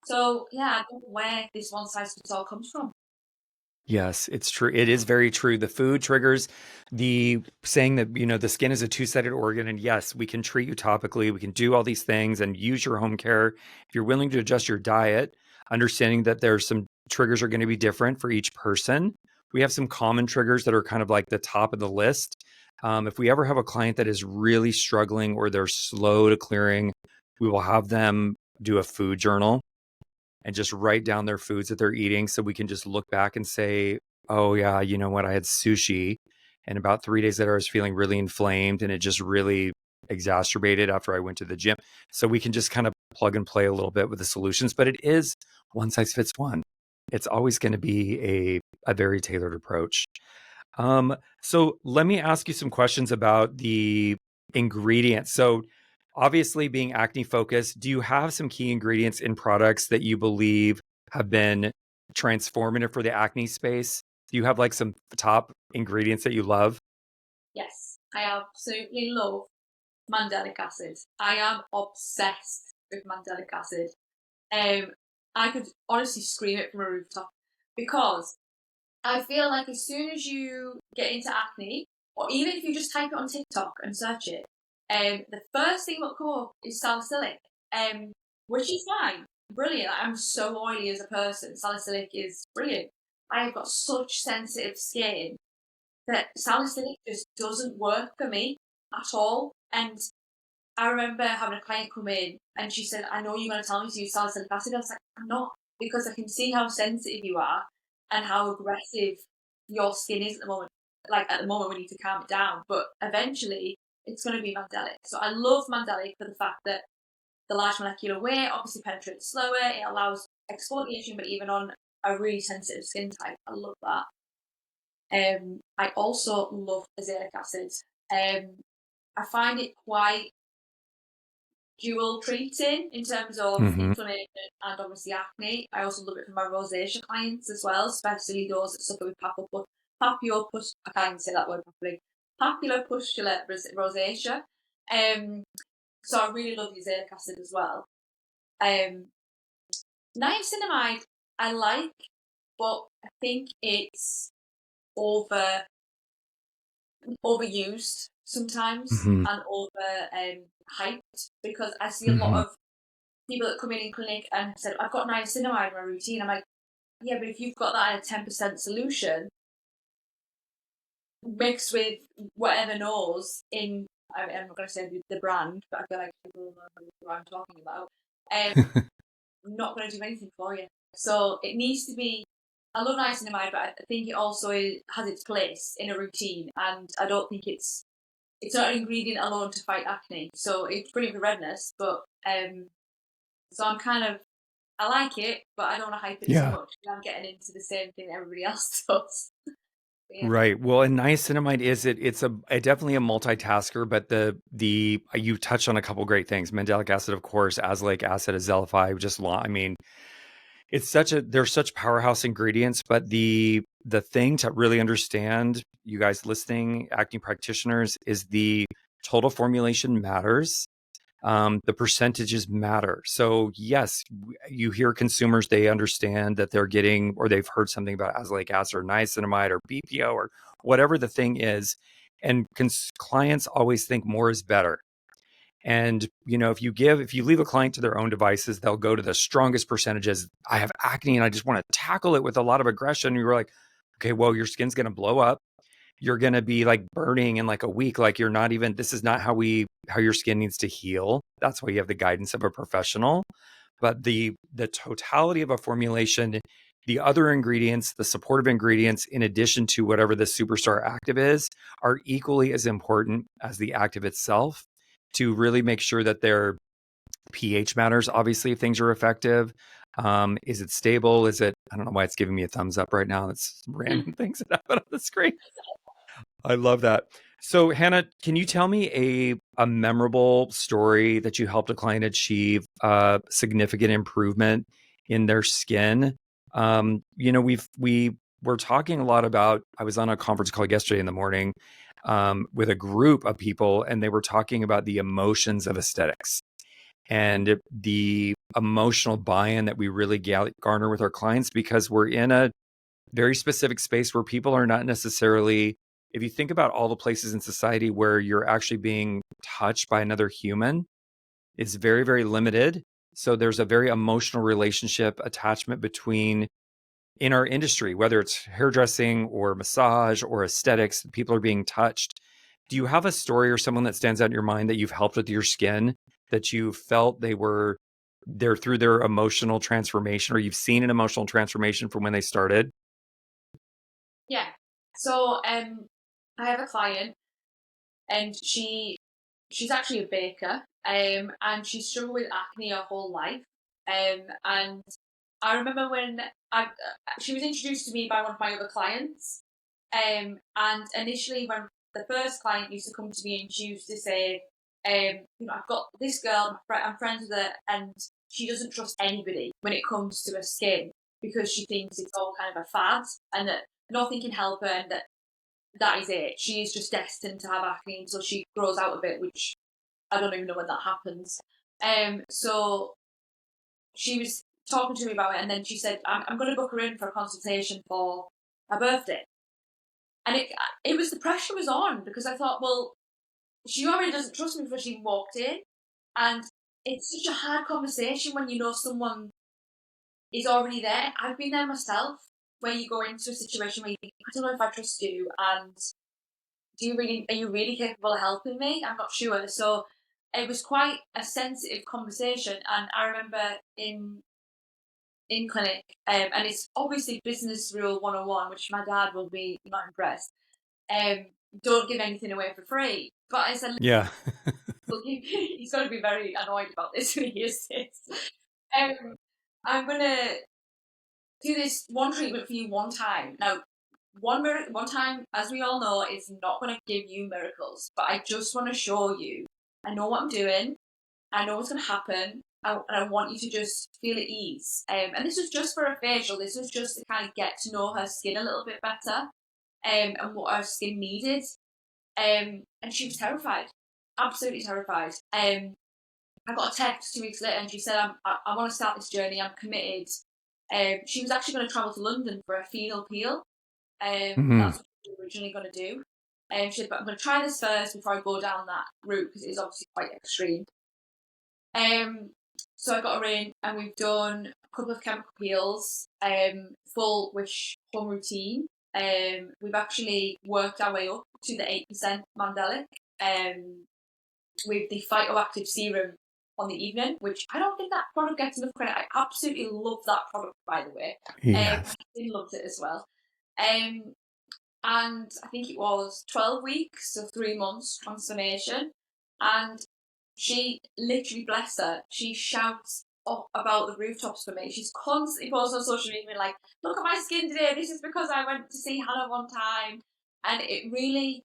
So yeah, I don't know where this one size fits all comes from. Yes, it's true. It is very true. The food triggers the saying that, the skin is a two-sided organ. And yes, we can treat you topically. We can do all these things and use your home care. If you're willing to adjust your diet, understanding that there's some triggers are going to be different for each person. We have some common triggers that are kind of like the top of the list. If we ever have a client that is really struggling or they're slow to clearing, we will have them do a food journal and just write down their foods that they're eating so we can just look back and say, oh, yeah, you know what? I had sushi. And about 3 days later, I was feeling really inflamed and it just really exacerbated after I went to the gym. So we can just kind of plug and play a little bit with the solutions, but it is one size fits one. It's always going to be a very tailored approach. So let me ask you some questions about the ingredients. So obviously being acne focused, do you have some key ingredients in products that you believe have been transformative for the acne space? Do you have like some top ingredients that you love? Yes. I absolutely love mandelic acid. I am obsessed with mandelic acid. Um, I could honestly scream it from a rooftop because I feel like as soon as you get into acne, or even if you just type it on TikTok and search it, the first thing that will come up is salicylic, which is fine, brilliant. I'm so oily as a person. Salicylic is brilliant. I've got such sensitive skin that salicylic just doesn't work for me at all. And I remember having a client come in and she said, I know you're going to tell me to use salicylic acid. I was like, I'm not, because I can see how sensitive you are and how aggressive your skin is at the moment. Like at the moment, we need to calm it down, but eventually it's going to be mandelic. So I love mandelic for the fact that the large molecular weight obviously penetrates slower. It allows exfoliation, but even on a really sensitive skin type, I love that. I also love azelaic acid. I find it quite dual treating in terms of Mm-hmm. inflammation and obviously acne. I also love it for my rosacea clients as well, especially those that suffer with I can't even say that word properly. Papulopustular rosacea. So I really love the azelaic acid as well. Niacinamide I like, but I think it's overused sometimes Mm-hmm. and over hyped, because I see a lot Mm-hmm. of people that come in clinic and said, I've got niacinamide in my routine. I'm like, yeah, but if you've got that in a 10% solution mixed with whatever knows in, I'm not going to say the brand, but I feel like people know what I'm talking about, not going to do anything for you. So it needs to be, I love niacinamide, but I think it also has its place in a routine. And I don't think it's not an ingredient alone to fight acne. So it's brilliant for redness, but so I'm kind of, I like it, but I don't want to hype it too Yeah. much. I'm getting into the same thing everybody else does. But yeah. Right. Well, and niacinamide it's a definitely a multitasker, but the you touched on a couple great things. Mandelic acid, of course, azelaic acid, azelify, I mean, it's they're such powerhouse ingredients, but the thing to really understand, you guys listening, acne practitioners, is the total formulation matters. The percentages matter. So yes, you hear consumers, they understand that they're getting, or they've heard something about azelaic acid or niacinamide or BPO or whatever the thing is. And clients always think more is better. And if you leave a client to their own devices, they'll go to the strongest percentages. I have acne and I just want to tackle it with a lot of aggression. You're like, okay, well, your skin's going to blow up. You're going to be like burning in like a week. Like you're not even, this is not how your skin needs to heal. That's why you have the guidance of a professional. But the totality of a formulation, the other ingredients, the supportive ingredients, in addition to whatever the superstar active is, are equally as important as the active itself to really make sure that their pH matters. Obviously, if things are effective, is it stable? I don't know why it's giving me a thumbs up right now. It's random things that happen on the screen. I love that. So, Hannah, can you tell me a memorable story that you helped a client achieve significant improvement in their skin? We were talking a lot about. I was on a conference call yesterday in the morning with a group of people, and they were talking about the emotions of aesthetics and the emotional buy-in that we really garner with our clients, because we're in a very specific space where people are not necessarily, if you think about all the places in society where you're actually being touched by another human, it's very, very limited. So there's a very emotional relationship attachment between, in our industry, whether it's hairdressing or massage or aesthetics, people are being touched. Do you have a story or someone that stands out in your mind that you've helped with your skin, that you felt they're through their emotional transformation, or you've seen an emotional transformation from when they started? Yeah. So I have a client and she's actually a baker, and she struggled with acne her whole life. And I remember when she was introduced to me by one of my other clients. And initially, when the first client used to come to me and she used to say, I've got this girl, I'm friends with her, and she doesn't trust anybody when it comes to her skin because she thinks it's all kind of a fad and that nothing can help her, and that that is it. She is just destined to have acne until she grows out of it, which I don't even know when that happens. So she was talking to me about it, and then she said, I'm going to book her in for a consultation for her birthday. And it was, the pressure was on, because I thought, well, she already doesn't trust me before she even walked in. And it's such a hard conversation when you know someone is already there. I've been there myself, where you go into a situation where you think, I don't know if I trust you, and are you really capable of helping me? I'm not sure. So it was quite a sensitive conversation. And I remember in clinic, and it's obviously business rule 101, which my dad will be not impressed. Um, don't give anything away for free. But I said, Yeah. look, he's going to be very annoyed about this when he hears this. I'm going to do this one treatment for you one time. Now, one time, as we all know, is not going to give you miracles, but I just want to show you I know what I'm doing. I know what's going to happen. And I want you to just feel at ease. And this was just for a facial. This was just to kind of get to know her skin a little bit better, and what her skin needed. And she was terrified, absolutely terrified. I got a text 2 weeks later, and she said, I want to start this journey. I'm committed. She was actually going to travel to London for a phenol peel. Mhm. That's what she was originally going to do. She said, but I'm going to try this first before I go down that route, because it is obviously quite extreme. Um, so I got her in, and we've done a couple of chemical peels, full wish home routine. We've actually worked our way up to the 8% Mandelic, with the phytoactive serum on the evening, which I don't think that product gets enough credit. I absolutely love that product, by the way. Yes. He loved it as well. And I think it was 12 weeks, so 3 months transformation. And she literally, bless her, she shouts up about the rooftops for me. She's constantly posting on social media like, look at my skin today, this is because I went to see Hannah one time. And it really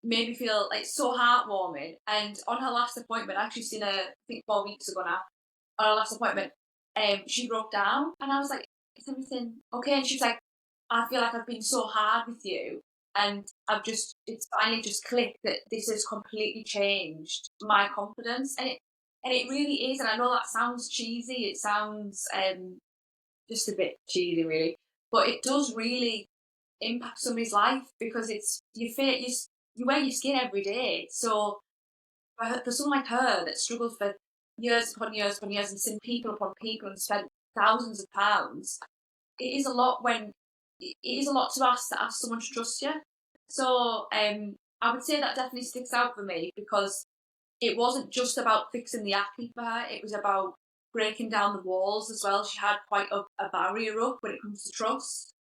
made me feel like so heartwarming. And on her last appointment, I actually seen her, I think 4 weeks ago now, on her last appointment, she broke down, and I was like, is everything okay? And she was like, I feel like I've been so hard with you, and it's finally just clicked that this has completely changed my confidence. And it really is. And I know that sounds cheesy, it sounds just a bit cheesy really, but it does really impact somebody's life, because it's you wear your skin every day. So for someone like her that struggled for years upon years upon years, and seen people upon people, and spent thousands of pounds, it is a lot to ask someone to trust you. So I would say that definitely sticks out for me, because it wasn't just about fixing the acne for her, it was about breaking down the walls as well. She had quite a barrier up when it comes to trust,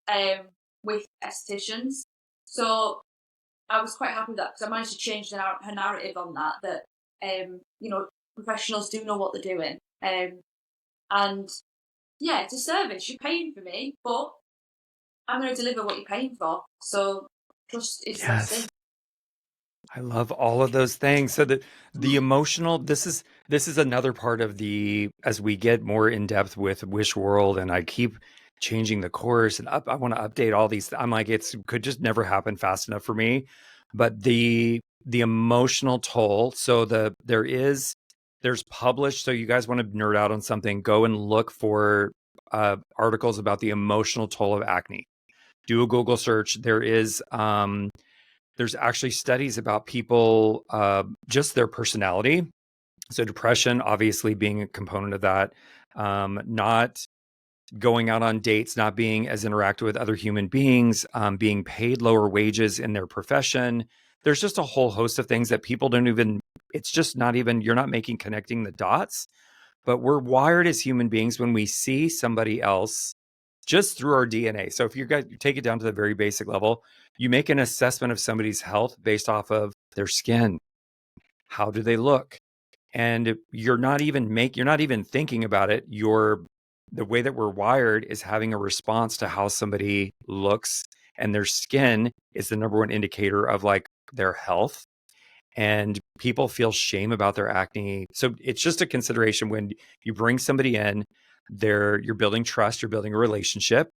with estheticians. So I was quite happy with that, because I managed to change her narrative on that, professionals do know what they're doing. And yeah, it's a service. You're paying for me, but I'm going to deliver what you're paying for. So trust is the best thing. Yes. I love all of those things. So the emotional, this is another part of the, as we get more in depth with Wish World, and I keep changing the course and I want to update all these. I'm like, it's could just never happen fast enough for me. But the emotional toll. So there's published. So you guys want to nerd out on something, go and look for articles about the emotional toll of acne. Do a Google search. There's actually studies about people, just their personality. So depression, obviously, being a component of that. Not going out on dates, not being as interactive with other human beings, being paid lower wages in their profession. There's just a whole host of things that people don't even. It's just not even. You're not making connecting the dots. But we're wired as human beings when we see somebody else just through our DNA. So if you take it down to the very basic level, you make an assessment of somebody's health based off of their skin. How do they look? And you're not even thinking about it. The way that we're wired is having a response to how somebody looks, and their skin is the number one indicator of like their health. And people feel shame about their acne. So it's just a consideration when you bring somebody in, you're building trust, you're building a relationship,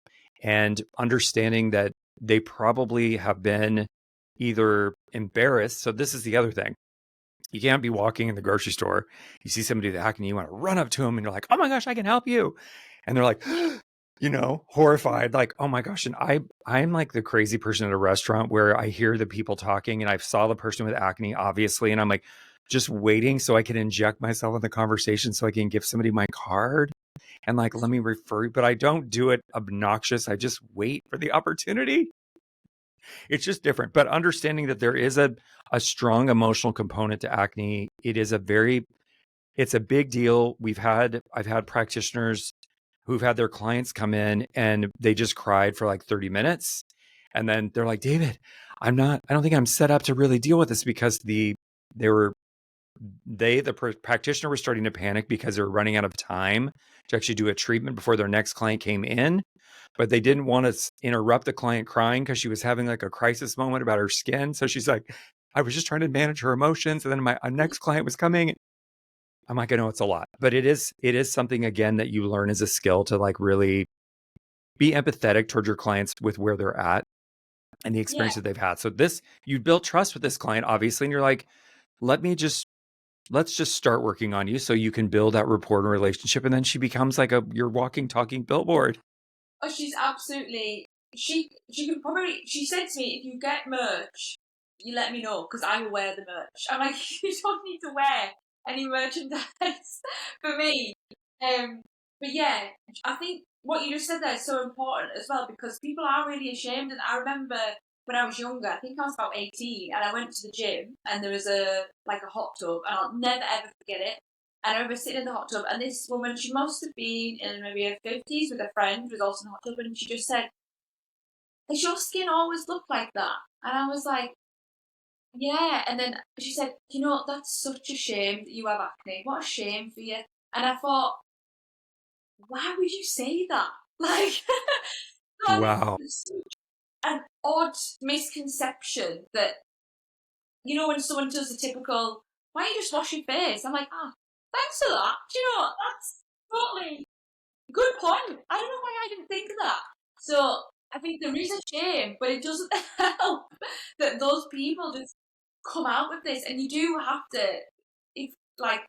and understanding that they probably have been either embarrassed. So this is the other thing. You can't be walking in the grocery store. You see somebody with acne, you want to run up to them and you're like, oh my gosh, I can help you. And they're like, horrified, like, oh my gosh. And I'm like the crazy person at a restaurant where I hear the people talking and I saw the person with acne, obviously. And I'm like, just waiting so I can inject myself in the conversation so I can give somebody my card and like, let me refer you. But I don't do it obnoxious. I just wait for the opportunity. It's just different. But understanding that there is a strong emotional component to acne, it's a big deal. I've had practitioners who've had their clients come in and they just cried for like 30 minutes. And then they're like, David, I don't think I'm set up to really deal with this because the practitioner was starting to panic because they were running out of time to actually do a treatment before their next client came in. But they didn't want to interrupt the client crying because she was having like a crisis moment about her skin. So she's like, I was just trying to manage her emotions. And then my next client was coming. I'm like, I know it's a lot, but it is something again that you learn as a skill to like really be empathetic towards your clients with where they're at and the Yeah. experience that they've had. So you built trust with this client, obviously, and you're like, let's just start working on you so you can build that rapport and relationship. And then she becomes like your walking, talking billboard. Oh, she's absolutely. She can probably. She said to me, if you get merch, you let me know because I will wear the merch. I'm like, you don't need to wear any merchandise for me. But yeah, I think what you just said there is so important as well because people are really ashamed. And I remember when I was younger, I think I was about 18, and I went to the gym and there was a hot tub, and I'll never ever forget it. And I remember sitting in the hot tub, and this woman, she must have been in maybe her 50s with a friend who was also in the hot tub, and she just said, does your skin always look like that? And I was like, yeah. And then she said, that's such a shame that you have acne. What a shame for you. And I thought, why would you say that? Like, Wow. that's such an odd misconception that, when someone does the typical, why don't you just wash your face? I'm like, thanks for that. Do you know, that's totally good point. I don't know why I didn't think of that. So I think there is a shame, but it doesn't help that those people just come out with this, and you do have to, if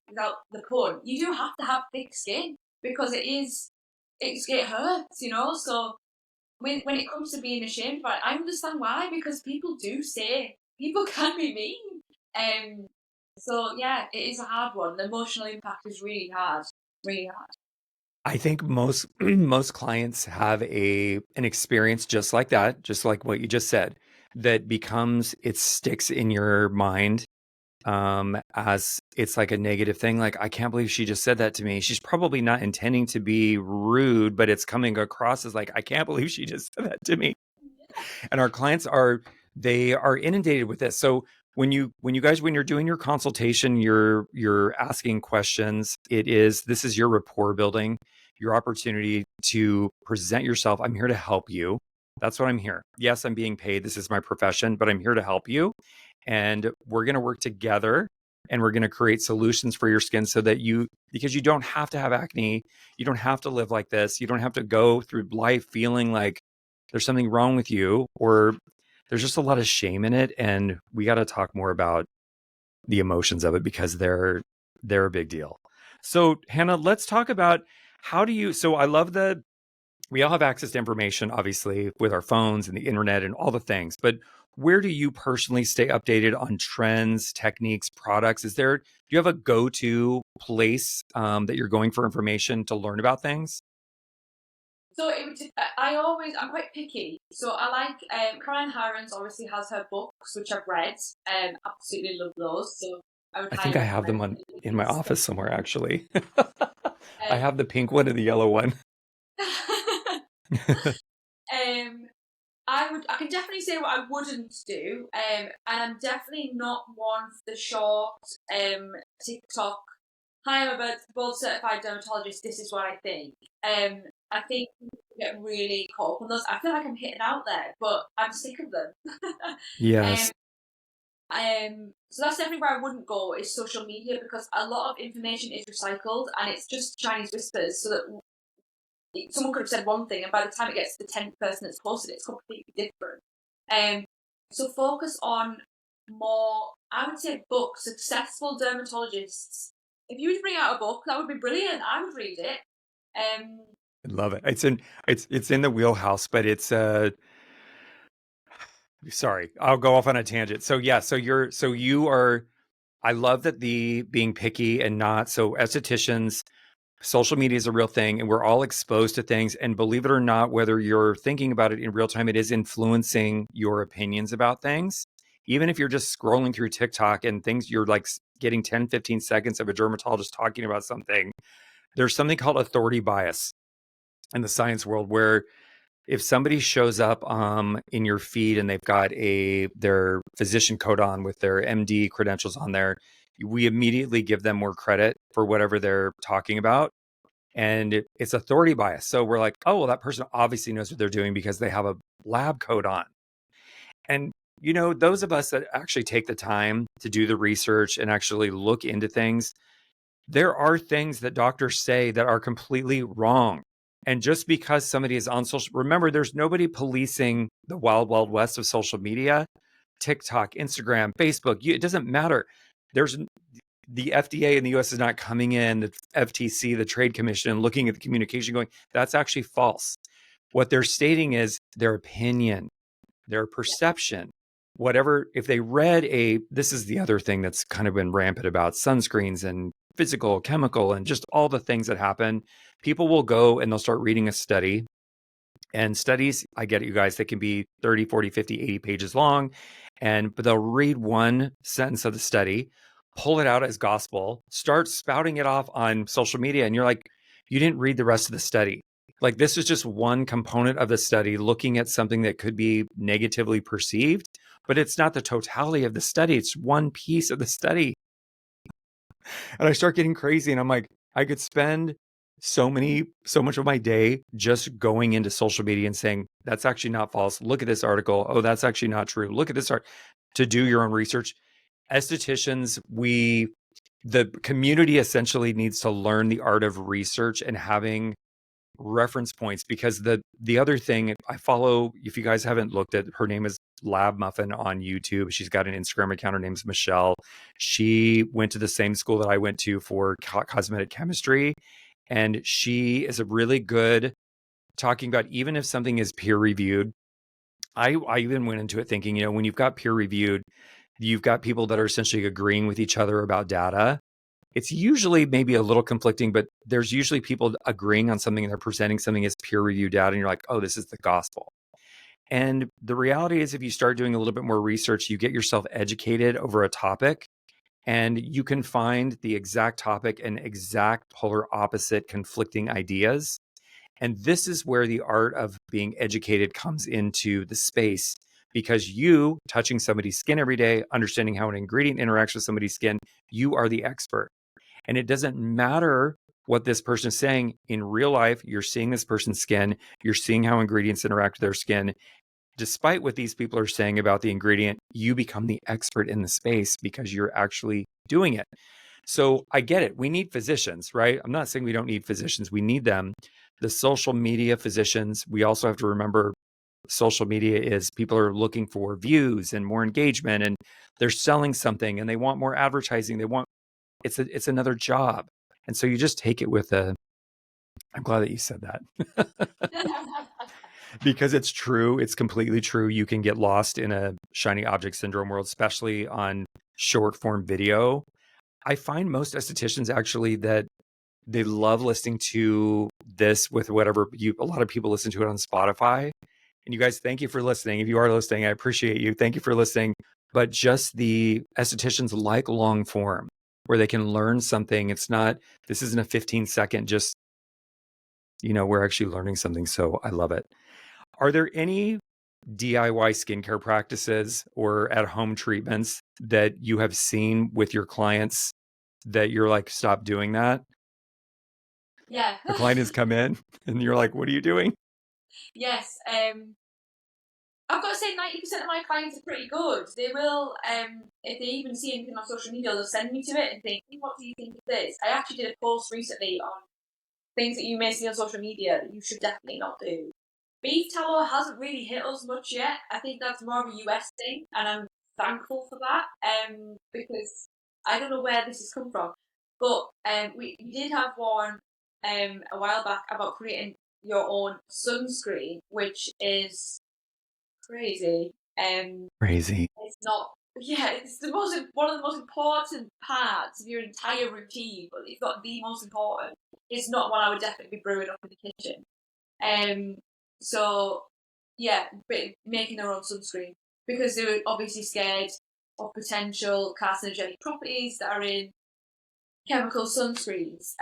without the pun, you do have to have thick skin because it hurts, So when it comes to being ashamed about it, I understand why, because people do say people can be mean. So yeah, it is a hard one. The emotional impact is really hard, really hard. I think most most clients have an experience just like that, just like what you just said, that it sticks in your mind as it's like a negative thing. Like, I can't believe she just said that to me. She's probably not intending to be rude, but it's coming across as like, I can't believe she just said that to me. And our clients they are inundated with this. So when you're doing your consultation, you're asking questions, this is your rapport building, your opportunity to present yourself. I'm here to help you. That's what I'm here. Yes, I'm being paid. This is my profession, but I'm here to help you. And we're going to work together and we're going to create solutions for your skin so that because you don't have to have acne. You don't have to live like this. You don't have to go through life feeling like there's something wrong with you, or there's just a lot of shame in it. And we got to talk more about the emotions of it because they're a big deal. So Hannah, let's talk about so I love that we all have access to information, obviously, with our phones and the internet and all the things, but where do you personally stay updated on trends, techniques, products? Do you have a go-to place that you're going for information to learn about things? So I'm quite picky. So I like, Caroline Hirons obviously has her books, which I've read, absolutely love those. So I would I think highly I have them recommend in my these. office somewhere, actually. I Um, have the pink one and the yellow one. um, I can definitely say what I wouldn't do, and I'm definitely not one for the short, TikTok. Hi, I'm a board certified dermatologist. This is what I think. I think people get really caught up on those. I feel like I'm hitting out there, but I'm sick of them. um, Yes. so that's definitely where I wouldn't go, is social media, because a lot of information is recycled and it's just Chinese whispers. So that someone could have said one thing, and by the time it gets to the 10th person that's posted it, it's completely different. So focus on more, I would say, books, successful dermatologists. If you would bring out a book, that would be brilliant. I would read it. Um, I love it. It's in the wheelhouse, but it's sorry, I'll go off on a tangent. So yeah, so you are, I love that the being picky and not, so estheticians, social media is a real thing and we're all exposed to things. And believe it or not, whether you're thinking about it in real time, it is influencing your opinions about things. Even if you're just scrolling through TikTok and things, you're like getting 10, 15 seconds of a dermatologist talking about something. There's something called authority bias in the science world where if somebody shows up in your feed and they've got their physician coat on with their MD credentials on there, we immediately give them more credit for whatever they're talking about. And it's authority bias. So we're like, oh, well, that person obviously knows what they're doing because they have a lab coat on. And, those of us that actually take the time to do the research and actually look into things, there are things that doctors say that are completely wrong. And just because somebody is on social, remember, there's nobody policing the wild, wild west of social media, TikTok, Instagram, Facebook. It doesn't matter. There's the FDA in the US is not coming in, the FTC, the Trade Commission, and looking at the communication going, that's actually false. What they're stating is their opinion, their perception, whatever. If they read this is the other thing that's kind of been rampant about sunscreens and physical, chemical, and just all the things that happen. People will go and they'll start reading a study. And studies, I get it, you guys, they can be 30, 40, 50, 80 pages long. But they'll read one sentence of the study, pull it out as gospel, start spouting it off on social media. And you're like, you didn't read the rest of the study. Like, this is just one component of the study looking at something that could be negatively perceived, but it's not the totality of the study. It's one piece of the study. And I start getting crazy and I'm like, I could spend so much of my day just going into social media and saying, that's actually not false. Look at this article. Oh, that's actually not true. Look at this art, to do your own research. Estheticians, the community essentially needs to learn the art of research and having reference points, because the other thing, I follow, if you guys haven't looked at, her name is Lab Muffin on YouTube. She's got an Instagram account. Her name's Michelle. She went to the same school that I went to for cosmetic chemistry. And she is a really good talking about, even if something is peer reviewed. I even went into it thinking, when you've got peer reviewed, you've got people that are essentially agreeing with each other about data. It's usually maybe a little conflicting, but there's usually people agreeing on something and they're presenting something as peer reviewed data. And you're like, oh, this is the gospel. And the reality is, if you start doing a little bit more research, you get yourself educated over a topic and you can find the exact topic and exact polar opposite conflicting ideas. And this is where the art of being educated comes into the space, because you touching somebody's skin every day, understanding how an ingredient interacts with somebody's skin, you are the expert. And it doesn't matter what this person is saying. In real life, you're seeing this person's skin, you're seeing how ingredients interact with their skin. Despite what these people are saying about the ingredient, you become the expert in the space because you're actually doing it. So I get it. We need physicians, right? I'm not saying we don't need physicians. We need them. The social media physicians, we also have to remember social media is, people are looking for views and more engagement, and they're selling something and they want more advertising. It's another job. And so you just take it with I'm glad that you said that. Because it's true. It's completely true. You can get lost in a shiny object syndrome world, especially on short form video. I find most estheticians actually that they love listening to this with whatever a lot of people listen to it on Spotify. And you guys, thank you for listening. If you are listening, I appreciate you. Thank you for listening. But just the estheticians like long form where they can learn something. This isn't a 15-second, just, we're actually learning something. So I love it. Are there any DIY skincare practices or at home treatments that you have seen with your clients that you're like, stop doing that? Yeah. A client has come in and you're like, what are you doing? Yes. I've got to say 90% of my clients are pretty good. They will, if they even see anything on social media, they'll send me to it and think, what do you think of this? I actually did a post recently on things that you may see on social media that you should definitely not do. beef tallow hasn't really hit us much yet. I think that's more of a US thing, and I'm thankful for that. Because I don't know where this has come from, but we did have one a while back about creating your own sunscreen, which is crazy. Crazy. It's not. Yeah, it's the most one of the most important parts of your entire routine, but it's not the most important. It's not one I would definitely be brewing up in the kitchen. Um, so yeah, but making their own sunscreen because they were obviously scared of potential carcinogenic properties that are in chemical sunscreens,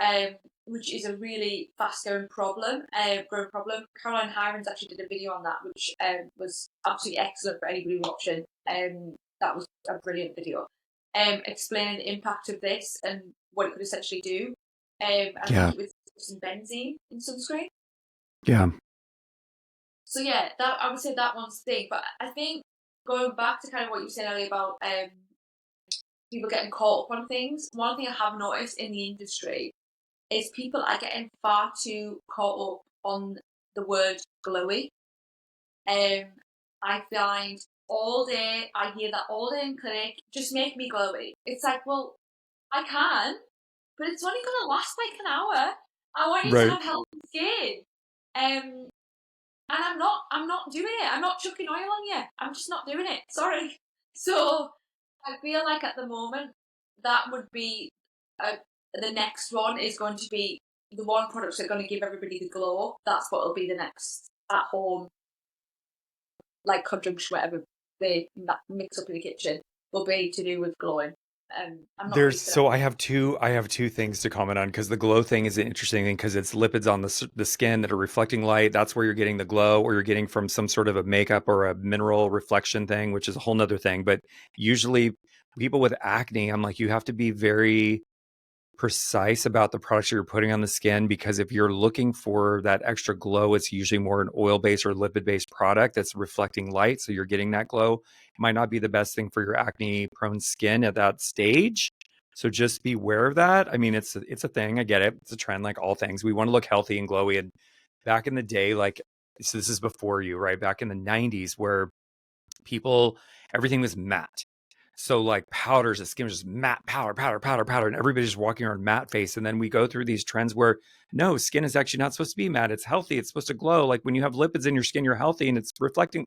which is a really fast-growing problem. Caroline Hirons actually did a video on that, which was absolutely excellent for anybody watching. That was a brilliant video, explaining the impact of this and what it could essentially do. I Yeah. think it was some benzene in sunscreen. Yeah. So yeah, that I would say that one's the thing. But I think going back to kind of what you said earlier about people getting caught up on things, one thing I have noticed in the industry is people are getting far too caught up on the word glowy. Um, I find all day I hear that all day in clinic, just make me glowy. It's like, well, I can, but it's only gonna last like an hour. I want you to Right. have healthy skin. Um, and I'm not doing it. I'm not chucking oil on you. I'm just not doing it. Sorry. So I feel like at the moment that would be the next one is going to be the one products that are going to give everybody the glow. That's what will be the next at home, like conjunction, whatever they mix up in the kitchen, will be to do with glowing. I'm not ready There's for that. so I have two things to comment on because the glow thing is an interesting thing because it's lipids on the skin that are reflecting light. That's where you're getting the glow, or you're getting from some sort of a makeup or a mineral reflection thing, which is a whole nother thing. But usually, people with acne, I'm like, you have to be very precise about the products you're putting on the skin because if you're looking for that extra glow, it's usually more an oil-based or lipid-based product that's reflecting light. So you're getting that glow. It might not be the best thing for your acne-prone skin at that stage. So just be aware of that. I mean, it's a thing. I get it. It's a trend like all things. We want to look healthy and glowy. And back in the day, like so this is before you, right? Back in the 90s where people everything was matte. So like powders, the skin was just matte powder, powder, powder, powder, and everybody's just walking around matte face. And then we go through these trends where no, skin is actually not supposed to be matte. It's healthy. It's supposed to glow. Like when you have lipids in your skin, you're healthy and it's reflecting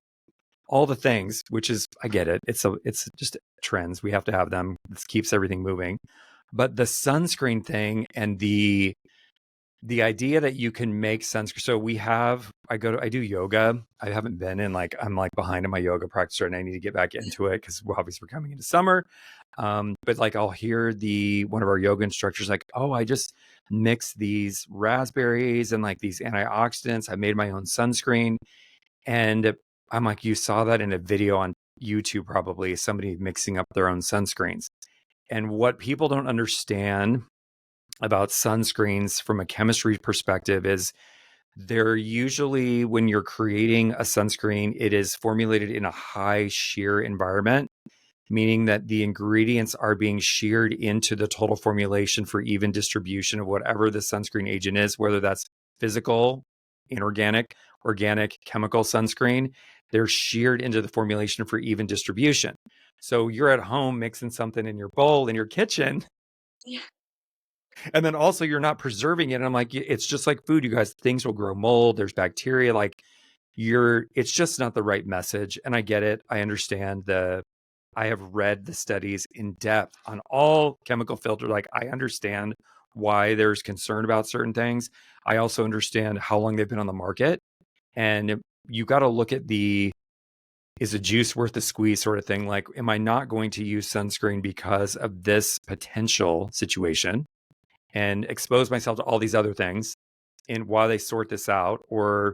all the things, which is I get it. It's just trends. We have to have them. This keeps everything moving. But the sunscreen thing and the idea that you can make sunscreen. So I do yoga. I haven't been in like, I'm like behind in my yoga practice and I need to get back into it because we're coming into summer. But like I'll hear one of our yoga instructors like, oh, I just mixed these raspberries and like these antioxidants. I made my own sunscreen. And I'm like, you saw that in a video on YouTube, probably somebody mixing up their own sunscreens. And what people don't understand about sunscreens from a chemistry perspective is they're usually, when you're creating a sunscreen, it is formulated in a high shear environment, meaning that the ingredients are being sheared into the total formulation for even distribution of whatever the sunscreen agent is, whether that's physical, inorganic, organic, chemical sunscreen. They're sheared into the formulation for even distribution. So you're at home mixing something in your bowl in your kitchen, Yeah. and then also you're not preserving it. And I'm like, it's just like food, you guys, things will grow mold. There's bacteria. Like it's just not the right message. And I get it. I understand I have read the studies in depth on all chemical filter. Like I understand why there's concern about certain things. I also understand how long they've been on the market. And you got to look at is a juice worth the squeeze sort of thing. Like, am I not going to use sunscreen because of this potential situation and expose myself to all these other things and while they sort this out, or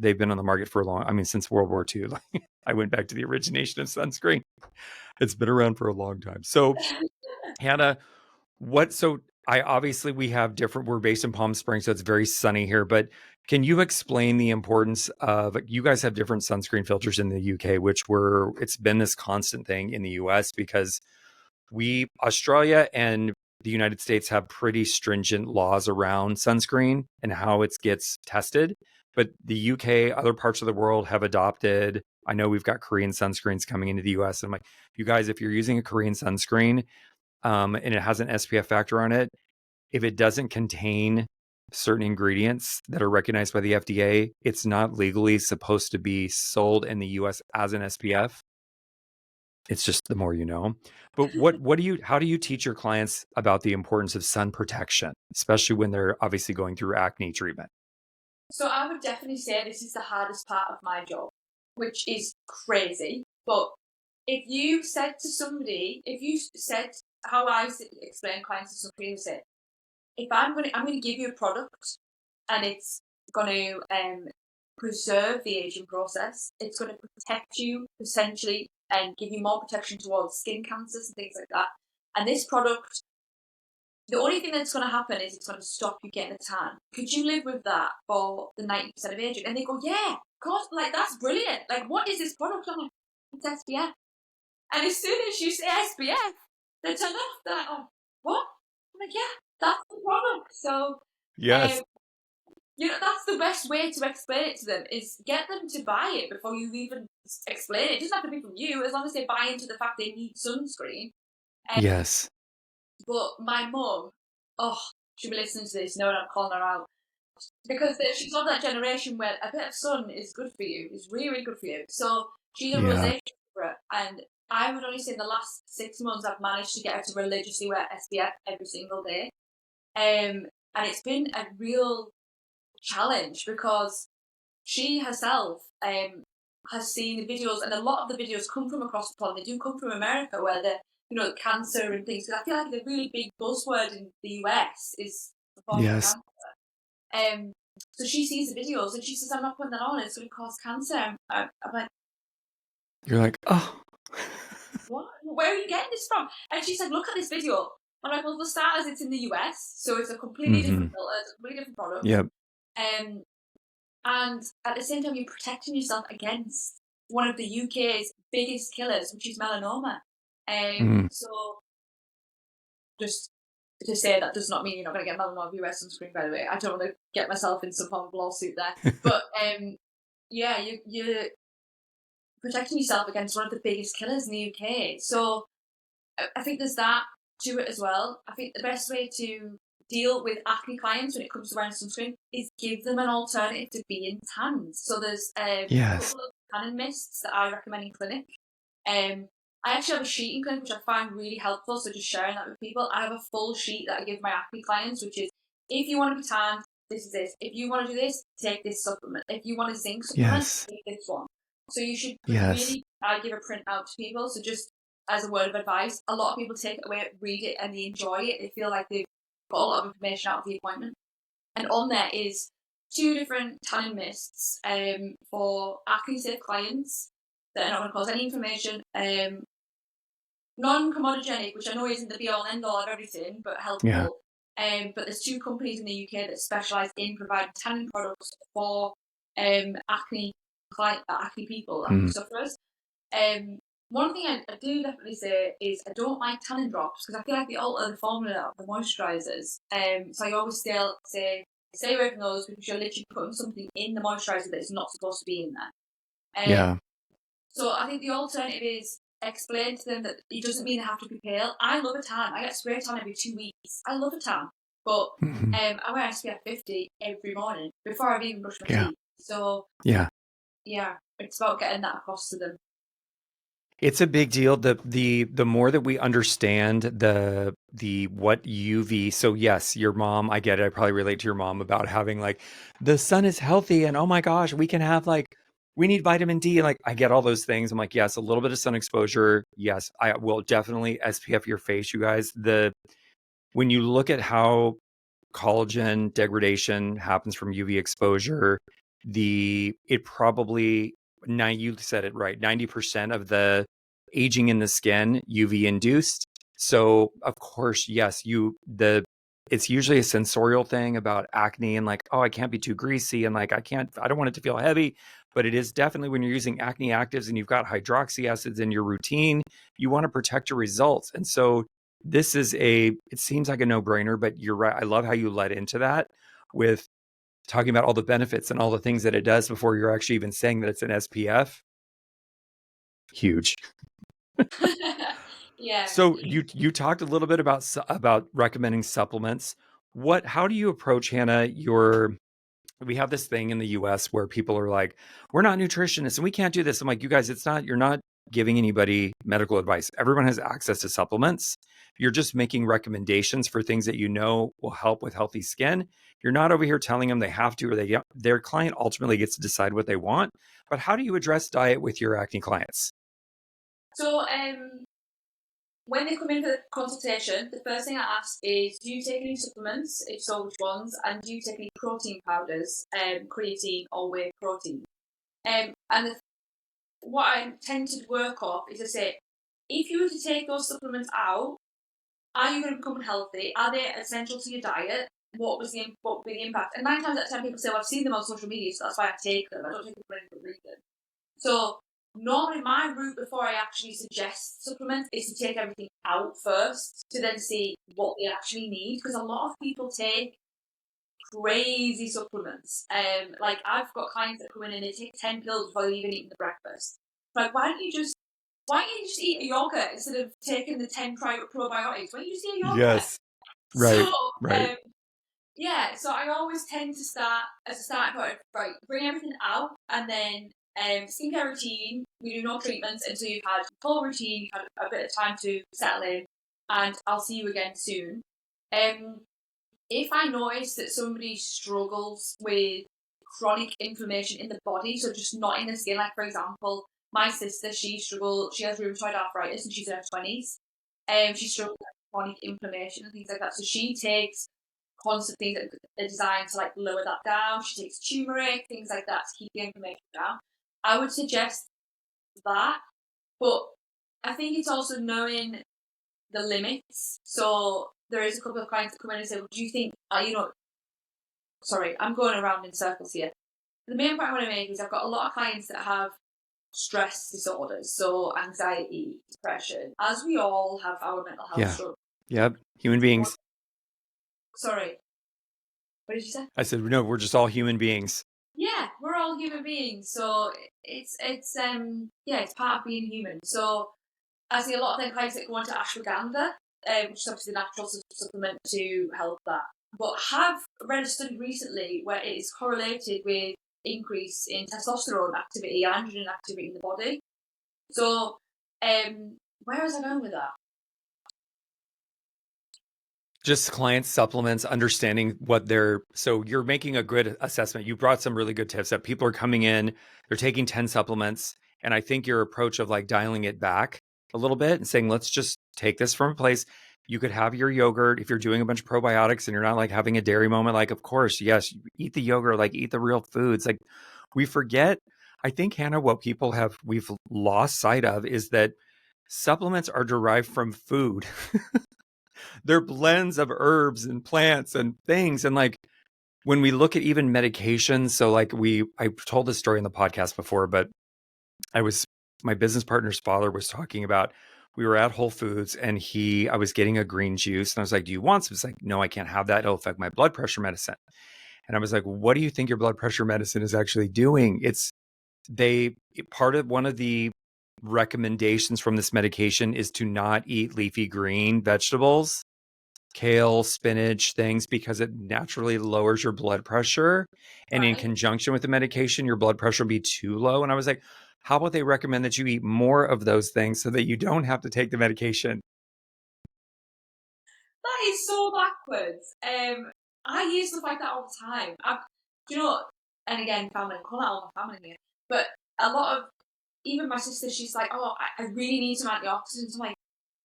they've been on the market for since World War II. Like, I went back to the origination of sunscreen. It's been around for a long time. So Hannah, we're based in Palm Springs, so it's very sunny here, but can you explain the importance of, you guys have different sunscreen filters in the UK, it's been this constant thing in the US because Australia and the United States have pretty stringent laws around sunscreen and how it gets tested. but the UK, other parts of the world have adopted. I know we've got Korean sunscreens coming into the US. And I'm like, you guys, if you're using a Korean sunscreen and it has an SPF factor on it, if it doesn't contain certain ingredients that are recognized by the FDA, it's not legally supposed to be sold in the US as an SPF. It's just the more you know. But how do you teach your clients about the importance of sun protection, especially when they're obviously going through acne treatment? So I would definitely say this is the hardest part of my job, which is crazy. But if you said to somebody, if you said how I explain clients to somebody, say, if I'm going to give you a product and it's going to preserve the aging process, it's going to protect you essentially and give you more protection towards skin cancers and things like that. And this product, the only thing that's going to happen is it's going to stop you getting a tan. Could you live with that for the 90% of aging? And they go, yeah, of course, like that's brilliant. Like, what is this product? I'm like, it's SPF. And as soon as you say SPF, they turn off. They're like, oh, what? I'm like, yeah, that's the product. So, Yes. that's the best way to explain it to them is get them to buy it before you even explain it. It doesn't have to be from you, as long as they buy into the fact they need sunscreen. Yes. But my mum, she'll be listening to this, knowing I'm calling her out. Because she's of that generation where a bit of sun is good for you, is really, really good for you. So she's a rosacea sufferer, and I would only say in the last 6 months I've managed to get her to religiously wear SPF every single day. And it's been a real challenge because she herself has seen the videos, and a lot of the videos come from across the pond. They do come from America, where the cancer and things. Because I feel like the really big buzzword in the US is the form of Yes. cancer. So she sees the videos and she says, "I'm not putting that on. It's going to cause cancer." I'm like, You're like, oh. "What? Where are you getting this from?" And she said, "Look at this video." I'm like, "Well, for starters, it's in the US, so it's a completely different filter, it's a completely different product." Yep. And at the same time, you're protecting yourself against one of the UK's biggest killers, which is melanoma. So just to say that does not mean you're not going to get melanoma if you wear sunscreen, by the way. I don't want to get myself in some form of lawsuit there. But yeah, you're protecting yourself against one of the biggest killers in the UK. So I think there's that to it as well. I think the best way to deal with acne clients when it comes to wearing sunscreen is give them an alternative to being tanned. So there's a Yes. couple of tanning mists that I recommend in clinic. I actually have a sheet in clinic which I find really helpful, so just sharing that with people. I have a full sheet that I give my acne clients, which is, if you want to be tanned, this is this. If you want to do this, take this supplement. If you want a zinc supplement, take this one. So you should really, I give a print out to people. So just as a word of advice, a lot of people take it away, read it, and they enjoy it. They feel like they've got a lot of information out of the appointment. And on there is 2 different tanning mists for acne-safe clients that are not going to cause any inflammation. Non-comedogenic, which I know isn't the be-all and end-all of everything, but helpful. Yeah. But there's 2 companies in the UK that specialise in providing tanning products for acne people, acne sufferers. One thing I do definitely say is I don't like tanning drops because I feel like they alter the formula of the moisturisers. So I always still say stay away from those because you're literally putting something in the moisturiser that's not supposed to be in there. So I think the alternative is explain to them that it doesn't mean they have to be pale. I love a tan. I get spray tan every 2 weeks. I love a tan. But I wear SPF 50 every morning before I've even brushed my teeth. So yeah, it's about getting that across to them. It's a big deal. The more that we understand the what UV. So yes, your mom, I get it. I probably relate to your mom about having like the sun is healthy and oh my gosh, we can have like we need vitamin D and like I get all those things. I'm like, yes, a little bit of sun exposure. Yes, I will definitely SPF your face, you guys. When you look at how collagen degradation happens from UV exposure, it probably you said it right, 90% of the aging in the skin UV induced. So of course, yes, it's usually a sensorial thing about acne and like, oh, I can't be too greasy and like I don't want it to feel heavy. But it is definitely when you're using acne actives and you've got hydroxy acids in your routine, you want to protect your results. And so it seems like a no-brainer, but you're right. I love how you led into that with talking about all the benefits and all the things that it does before you're actually even saying that it's an SPF. Huge. Yeah. So you talked a little bit about recommending supplements. How do you approach, Hannah, we have this thing in the US where people are like, we're not nutritionists and we can't do this. I'm like, you guys, you're not giving anybody medical advice. Everyone has access to supplements. You're just making recommendations for things that you know will help with healthy skin. You're not over here telling them they have to, or their client ultimately gets to decide what they want. But how do you address diet with your acne clients? So, when they come in for the consultation, the first thing I ask is, do you take any supplements? If so, which ones? And do you take any protein powders, creatine or whey protein? What I tend to work off is I say, if you were to take those supplements out, are you going to become unhealthy? Are they essential to your diet? What would be the impact? And 9 times out of 10 people say, well, I've seen them on social media, so that's why I take them. I don't take them for any good reason. So normally my route before I actually suggest supplements is to take everything out first to then see what they actually need, because a lot of people take crazy supplements. Like I've got clients that come in and they take 10 pills before they even eat the breakfast. Like why don't you just eat a yogurt instead of taking the 10 probiotics? Why don't you just eat a yogurt? Yes. Right. So, right. Yeah, so I always tend to start as a starting point, right, bring everything out, and then skincare routine, we do no treatments until you've had a full routine, you've had a bit of time to settle in, and I'll see you again soon. If I notice that somebody struggles with chronic inflammation in the body, so just not in the skin, like for example, my sister, she has rheumatoid arthritis and she's in her 20s. She struggles with chronic inflammation and things like that. So she takes constant things that are designed to like lower that down. She takes turmeric, things like that to keep the inflammation down. I would suggest that, but I think it's also knowing the limits. So there is a couple of clients that come in and say, well, do you think, sorry, I'm going around in circles here. The main point I want to make is I've got a lot of clients that have stress disorders, so anxiety, depression, as we all have our mental health struggles. Yep. Human beings. Sorry. What did you say? I said, no, we're just all human beings. Yeah, we're all human beings. So it's part of being human. So I see a lot of them clients that go on to ashwagandha, which is obviously the natural supplement to help that. But have read a study recently where it is correlated with increase in testosterone activity, androgen activity in the body. So, where was I going with that? Just client supplements, understanding so you're making a good assessment. You brought some really good tips that people are coming in, they're taking 10 supplements. And I think your approach of like dialing it back a little bit and saying, let's just take this from a place. You could have your yogurt if you're doing a bunch of probiotics and you're not like having a dairy moment. Like, of course, yes, eat the yogurt, like eat the real foods. Like we forget, I think, Hannah, what we've lost sight of is that supplements are derived from food. They're blends of herbs and plants and things. And like when we look at even medications, so like I told this story in the podcast before, but my business partner's father was talking about, we were at Whole Foods and I was getting a green juice and I was like, do you want some? It's like, no, I can't have that. It'll affect my blood pressure medicine. And I was like, what do you think your blood pressure medicine is actually doing? Part of one of the recommendations from this medication is to not eat leafy green vegetables, kale, spinach, things, because it naturally lowers your blood pressure. And in conjunction with the medication, your blood pressure will be too low. And I was like, how about they recommend that you eat more of those things so that you don't have to take the medication? That is so backwards. I hear stuff like that all the time. And again, family, I'm calling out all my family here, but a lot of, even my sister, she's like, oh, I really need some antioxidants.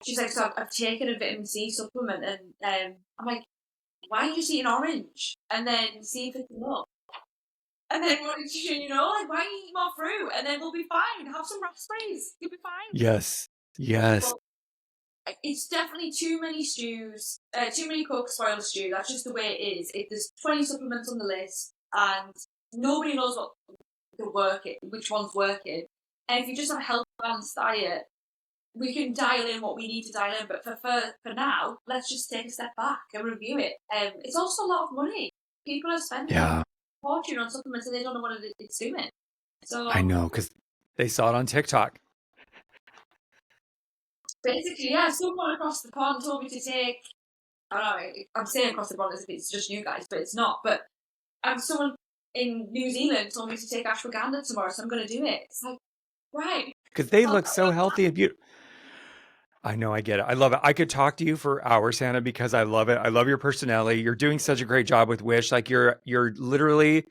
She's like, so I've taken a vitamin C supplement, and I'm like, why don't you just eat an orange and then see if it's enough? And then what did you know? Like, why don't you eat more fruit? And then we'll be fine. Have some raspberries. You'll be fine. Yes. Well, it's definitely too many stews, too many cooks spoil a stew. That's just the way it is. There's 20 supplements on the list, and nobody knows which one's working. And if you just have a healthy, balanced diet, we can dial in what we need to dial in. But for now, let's just take a step back and review it. It's also a lot of money. People are spending fortune on supplements and they don't know what it's doing. So I know, because they saw it on TikTok. basically, yeah, someone across the pond told me to take. I don't know. I'm saying across the pond as if it's just you guys, but it's not. But someone in New Zealand told me to take ashwagandha tomorrow, so I'm going to do it. It's like, right. Because they look so healthy and beautiful. I know, I get it. I love it. I could talk to you for hours, Hannah, because I love it. I love your personality. You're doing such a great job with Wish. Like you're literally,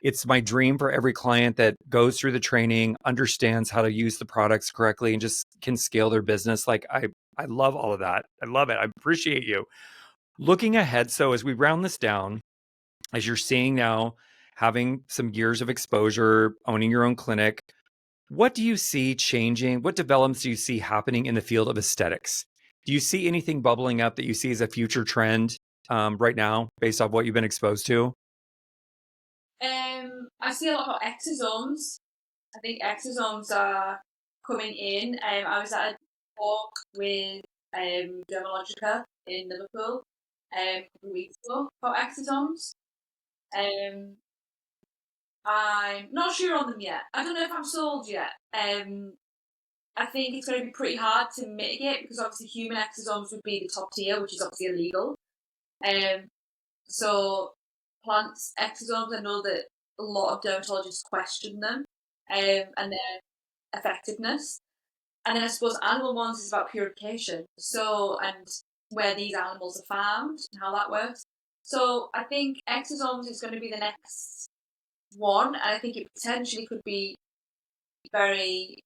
it's my dream for every client that goes through the training, understands how to use the products correctly, and just can scale their business. Like I love all of that. I love it. I appreciate you. Looking ahead, so as we round this down, as you're seeing now, having some years of exposure, owning your own clinic, what do you see changing? What developments do you see happening in the field of aesthetics? Do you see anything bubbling up that you see as a future trend right now, based off what you've been exposed to? I see a lot of exosomes. I think exosomes are coming in. I was at a talk with Dermalogica in Liverpool a couple of weeks ago about exosomes. I'm not sure on them yet. I don't know if I'm sold yet. I think it's going to be pretty hard to mitigate because obviously human exosomes would be the top tier, which is obviously illegal. So plants exosomes, I know that a lot of dermatologists question them and their effectiveness. And then I suppose animal ones is about purification. So, and where these animals are farmed and how that works. So I think exosomes is going to be the next one. And I think it potentially could be very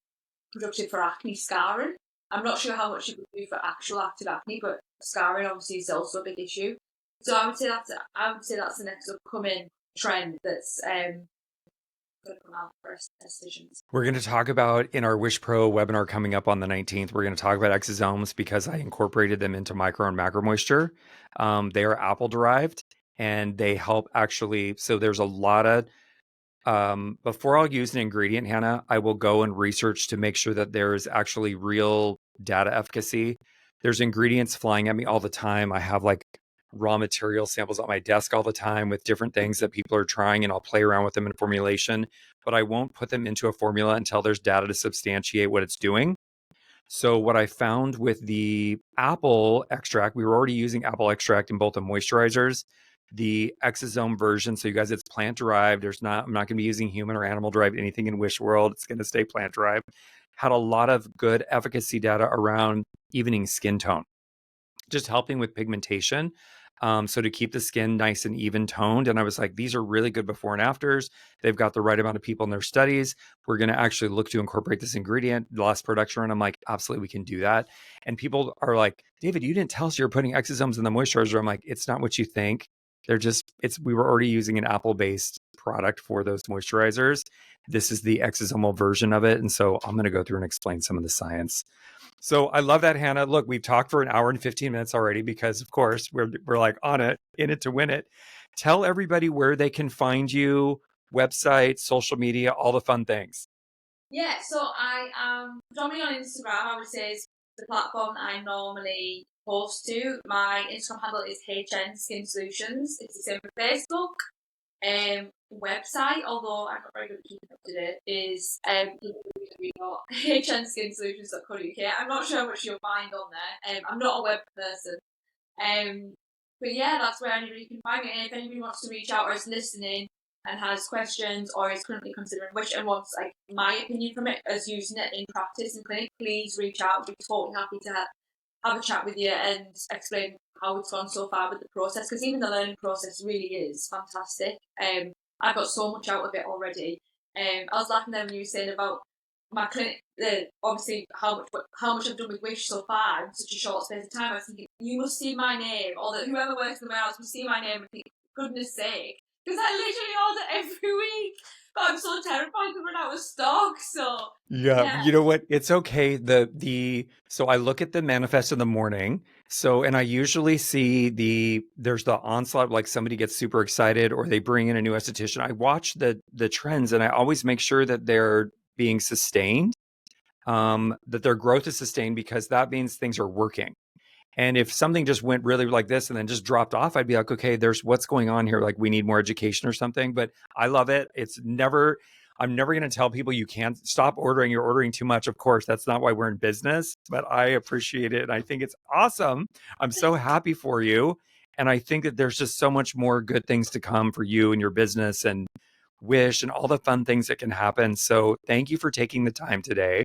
productive for acne scarring. I'm not sure how much it would do for actual active acne, but scarring obviously is also a big issue. So I would say that's the next upcoming trend that's going to come out for estheticians. We're going to talk about in our Wish Pro webinar coming up on the 19th. We're going to talk about exosomes because I incorporated them into micro and macro moisture. They are apple derived and they help actually. So there's a lot of before I'll use an ingredient, Hannah, I will go and research to make sure that there is actually real data efficacy. There's ingredients flying at me all the time. I have like raw material samples on my desk all the time with different things that people are trying, and I'll play around with them in formulation, but I won't put them into a formula until there's data to substantiate what it's doing. So what I found with the apple extract, we were already using apple extract in both the moisturizers, the exosome version. So you guys, it's plant derived. I'm not going to be using human or animal derived anything in Wish World. It's going to stay plant derived. Had a lot of good efficacy data around evening skin tone, just helping with pigmentation. So to keep the skin nice and even toned. And I was like, these are really good before and afters. They've got the right amount of people in their studies. We're going to actually look to incorporate this ingredient, less production. And I'm like, absolutely, we can do that. And people are like, David, you didn't tell us you're putting exosomes in the moisturizer. I'm like, it's not what you think. We were already using an apple-based product for those moisturizers. This is the exosomal version of it. And so I'm going to go through and explain some of the science. So I love that, Hannah. Look, we've talked for an hour and 15 minutes already because, of course, we're like on it, in it to win it. Tell everybody where they can find you, website, social media, all the fun things. Yeah, so I am predominantly on Instagram, I would say is the platform that I normally post to. My Instagram handle is HN Skin Solutions. It's the same for Facebook. Website, although I'm not very good at keeping up to date, is www.hnskinsolutions.co.uk. I'm not sure how much you'll find on there. I'm not a web person. But yeah, that's where anybody can find me. And if anybody wants to reach out or is listening and has questions or is currently considering which and wants like my opinion from it as using it in practice and clinic, please reach out. I'd be totally happy to have a chat with you and explain how it's gone so far with the process, because even the learning process really is fantastic. I've got so much out of it already. I was laughing there when you were saying about my clinic, obviously how much I've done with Wish so far in such a short space of time. I was thinking, you must see my name, or that whoever works in the warehouse must see my name and think, goodness sake, because I literally order every week. But I'm so terrified to run out of stock. So yeah, you know what? It's okay. So I look at the manifest in the morning. So, and I usually see there's the onslaught, like somebody gets super excited or they bring in a new esthetician. I watch the trends and I always make sure that they're being sustained, that their growth is sustained, because that means things are working. And if something just went really like this and then just dropped off, I'd be like, okay, there's what's going on here. Like we need more education or something. But I love it. I'm never going to tell people you can't stop ordering. You're ordering too much. Of course, that's not why we're in business, but I appreciate it. And I think it's awesome. I'm so happy for you. And I think that there's just so much more good things to come for you and your business and Wish and all the fun things that can happen. So thank you for taking the time today.